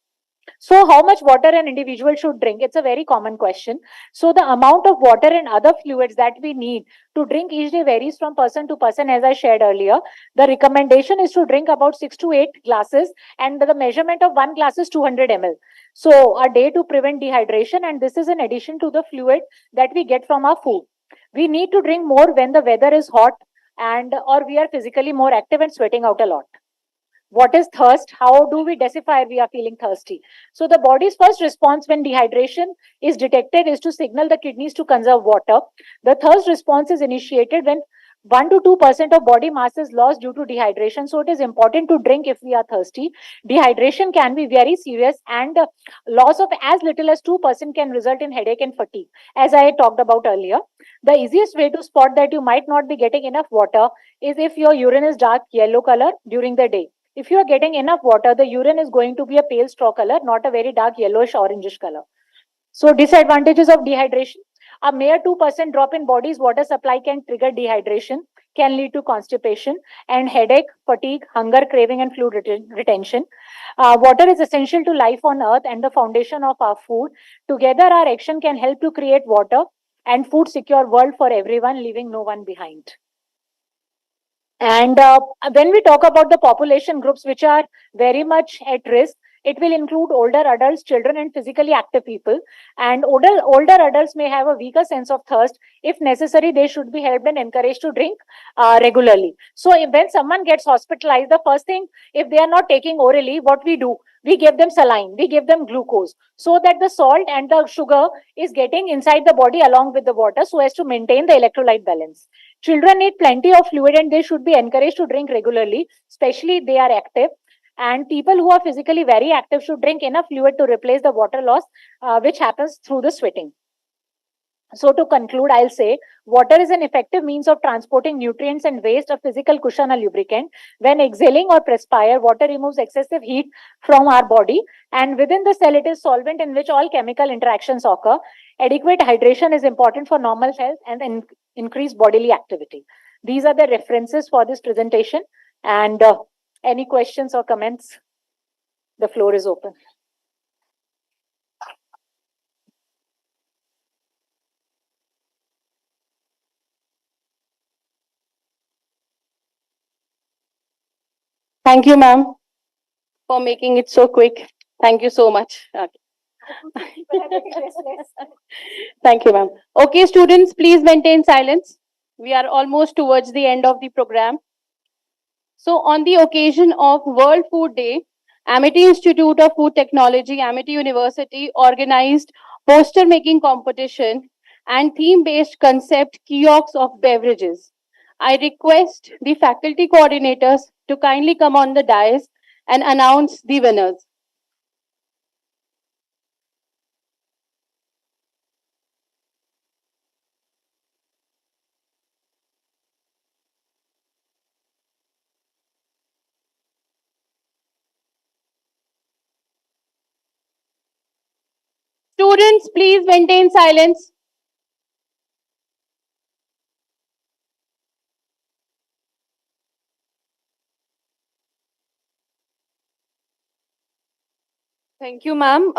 So how much water an individual should drink? It's a very common question. So the amount of water and other fluids that we need to drink each day varies from person to person, as I shared earlier. The recommendation is to drink about 6 to 8 glasses, and the measurement of 1 glass is 200 ml. So a day to prevent dehydration, and this is in addition to the fluid that we get from our food. We need to drink more when the weather is hot or we are physically more active and sweating out a lot. What is thirst? How do we decipher if we are feeling thirsty? So the body's first response when dehydration is detected is to signal the kidneys to conserve water. The thirst response is initiated when 1 to 2% of body mass is lost due to dehydration. So it is important to drink if we are thirsty. Dehydration can be very serious, and loss of as little as 2% can result in headache and fatigue, as I talked about earlier. The easiest way to spot that you might not be getting enough water is if your urine is dark yellow color during the day. If you are getting enough water, the urine is going to be a pale straw color, not a very dark yellowish orangish color. So disadvantages of dehydration. A mere 2% drop in body's water supply can trigger dehydration, can lead to constipation and headache, fatigue, hunger, craving, and fluid retention. Water is essential to life on earth and the foundation of our food. Together, our action can help to create water and food secure world for everyone, leaving no one behind. And when we talk about the population groups which are very much at risk, it will include older adults, children, and physically active people. And older adults may have a weaker sense of thirst. If necessary, they should be helped and encouraged to drink regularly. So when someone gets hospitalized, the first thing, if they are not taking orally, what we do? We give them saline, we give them glucose, so that the salt and the sugar is getting inside the body along with the water, so as to maintain the electrolyte balance. Children need plenty of fluid and they should be encouraged to drink regularly, especially if they are active. And people who are physically very active should drink enough fluid to replace the water loss, which happens through the sweating. So to conclude, I'll say water is an effective means of transporting nutrients and waste, a physical cushion, a lubricant. When exhaling or perspire, water removes excessive heat from our body, and within the cell, it is solvent in which all chemical interactions occur. Adequate hydration is important for normal health and increased bodily activity. These are the references for this presentation. And any questions or comments? The floor is open. Thank you, ma'am, for making it so quick. Thank you so much. Thank you, ma'am. Okay, students, please maintain silence. We are almost towards the end of the program. So, on the occasion of World Food Day, Amity Institute of Food Technology, Amity University organized poster making competition and theme-based concept kiosks of beverages. I request the faculty coordinators to kindly come on the dais and announce the winners. Students, please maintain silence. Thank you, ma'am.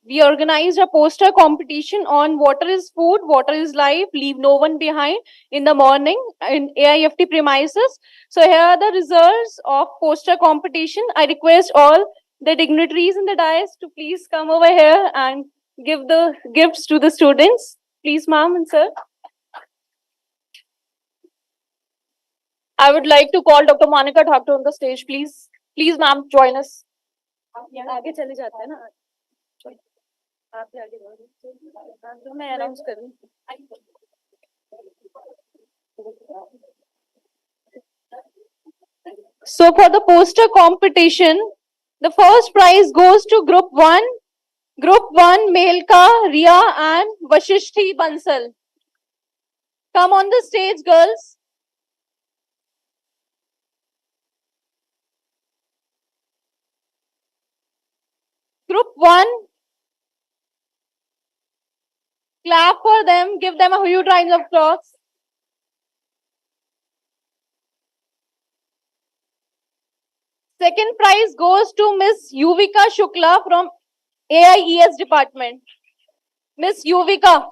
We organized a poster competition on water is food, water is life, leave no one behind in the morning in AIFT premises. So here are the results of poster competition. I request all the dignitaries in the dais to please come over here and give the gifts to the students. Please, ma'am and sir. I would like to call Dr. Monica Thakur on the stage, please. Please, ma'am, join us. आगे चले जाते हैं ना आप भी आगे बढ़ो मैं अनाउंस करूं So for the poster competition, the first prize goes to Group 1. Group 1, Melka, Ria and Vashishti Bansal. Come on the stage, girls. Group 1, clap for them, give them a huge round of applause. Second prize goes to Miss Yuvika Shukla from AIES department. Miss Yuvika.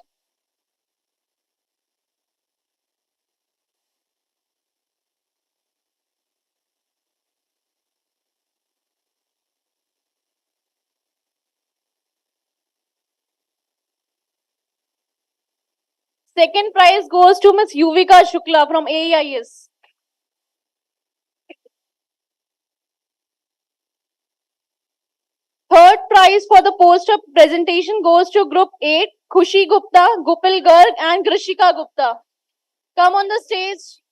Second prize goes to Miss Yuvika Shukla from AIS. Third prize for the poster presentation goes to Group 8, Khushi Gupta, Gopal Garg and Grishika Gupta. Come on the stage.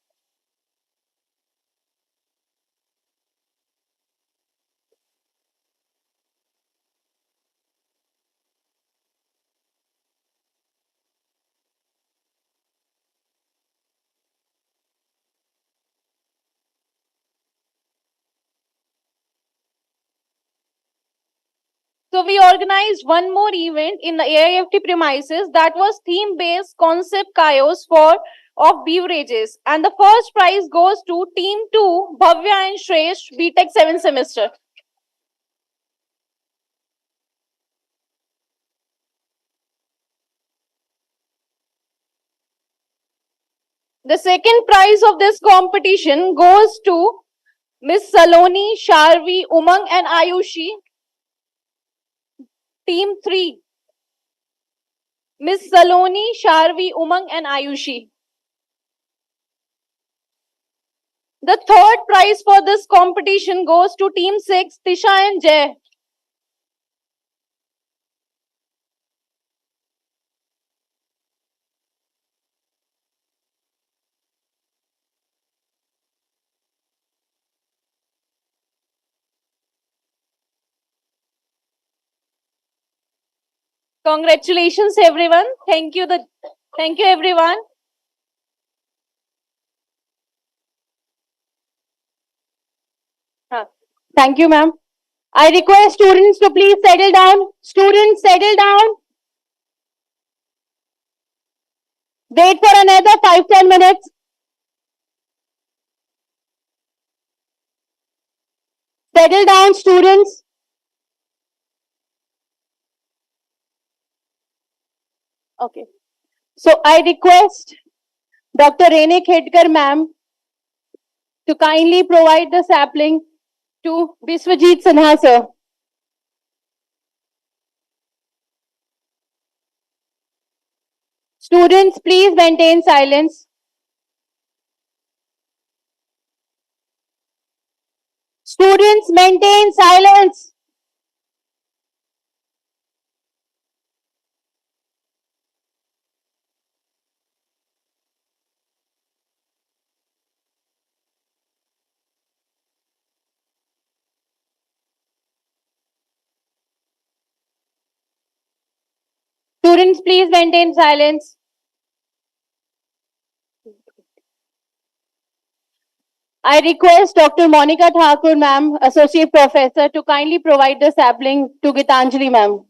So we organized one more event in the AIFT premises that was theme-based concept chaos of beverages. And the first prize goes to Team 2, Bhavya and Shresh, BTech 7th semester. The second prize of this competition goes to Miss Saloni, Sharvi, Umang and Ayushi. Team 3. Miss Saloni, Sharvi, Umang and Ayushi. The third prize for this competition goes to Team 6, Tisha and Jay. Congratulations, everyone. Thank you, everyone. Thank you, ma'am. I request students to please settle down. Students, settle down. Wait for another 5-10 minutes. Settle down, students. Okay. So I request Dr. Rene Khedkar, ma'am, to kindly provide the sapling to Biswajit Sinha, sir. Students, please maintain silence. Students, maintain silence. Students, please maintain silence. I request Dr. Monica Thakur, ma'am, Associate Professor, to kindly provide the sapling to Gitanjali, ma'am.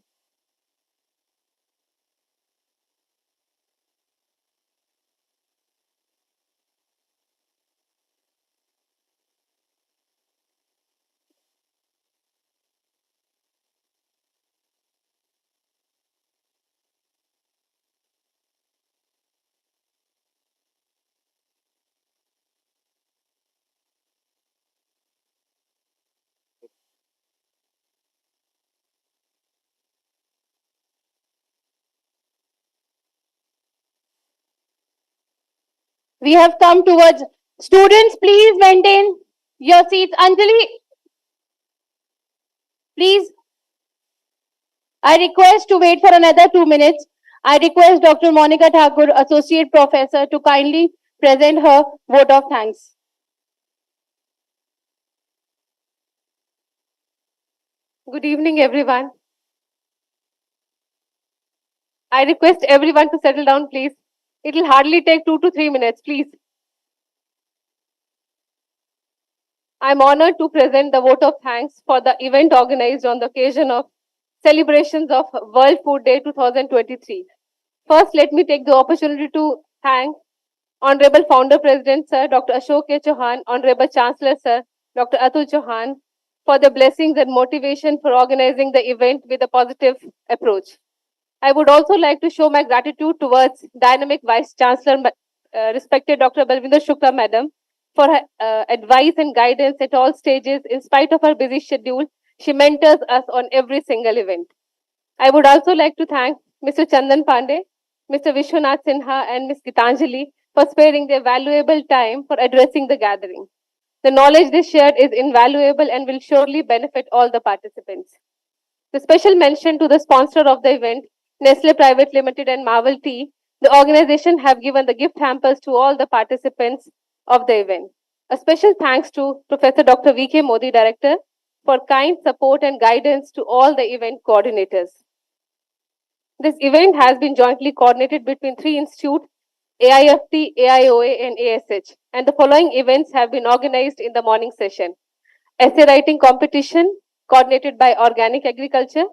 We have come towards, students, please maintain your seats. Anjali, please. I request to wait for another 2 minutes. I request Dr. Monica Thakur, Associate Professor, to kindly present her vote of thanks. Good evening, everyone. I request everyone to settle down, please. It will hardly take 2 to 3 minutes, please. I'm honored to present the vote of thanks for the event organized on the occasion of celebrations of World Food Day 2023. First, let me take the opportunity to thank Honorable Founder President Sir Dr. Ashok K. Chauhan, Honorable Chancellor Sir Dr. Atul Chauhan for the blessings and motivation for organizing the event with a positive approach. I would also like to show my gratitude towards dynamic Vice Chancellor, respected Dr. Balvinder Shukla Madam, for her advice and guidance at all stages. In spite of her busy schedule, she mentors us on every single event. I would also like to thank Mr. Chandan Pandey, Mr. Vishwanath Sinha, and Ms. Gitanjali for sparing their valuable time for addressing the gathering. The knowledge they shared is invaluable and will surely benefit all the participants. The special mention to the sponsor of the event, Nestle Private Limited and Marvel Tea, the organization have given the gift hampers to all the participants of the event. A special thanks to Professor Dr. V.K. Modi, Director, for kind support and guidance to all the event coordinators. This event has been jointly coordinated between 3 institutes, AIFT, AIOA, and ASH, and the following events have been organized in the morning session. Essay writing competition, coordinated by Organic Agriculture,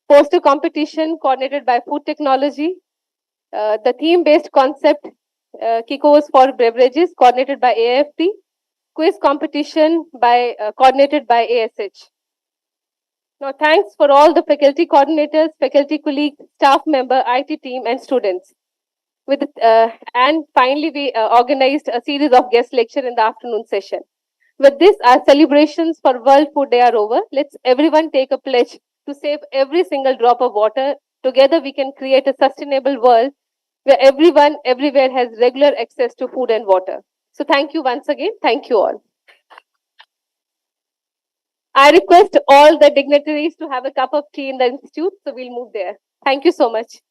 poster competition, coordinated by Food Technology, the theme-based concept, Kikos for Beverages, coordinated by AIFT, quiz competition coordinated by ASH. Now, thanks for all the faculty coordinators, faculty colleagues, staff member, IT team, and students. And finally, we organized a series of guest lecture in the afternoon session. With this, our celebrations for World Food Day are over. Let's everyone take a pledge to save every single drop of water. Together, we can create a sustainable world where everyone, everywhere has regular access to food and water. So thank you once again. Thank you all. I request all the dignitaries to have a cup of tea in the institute, so we'll move there. Thank you so much.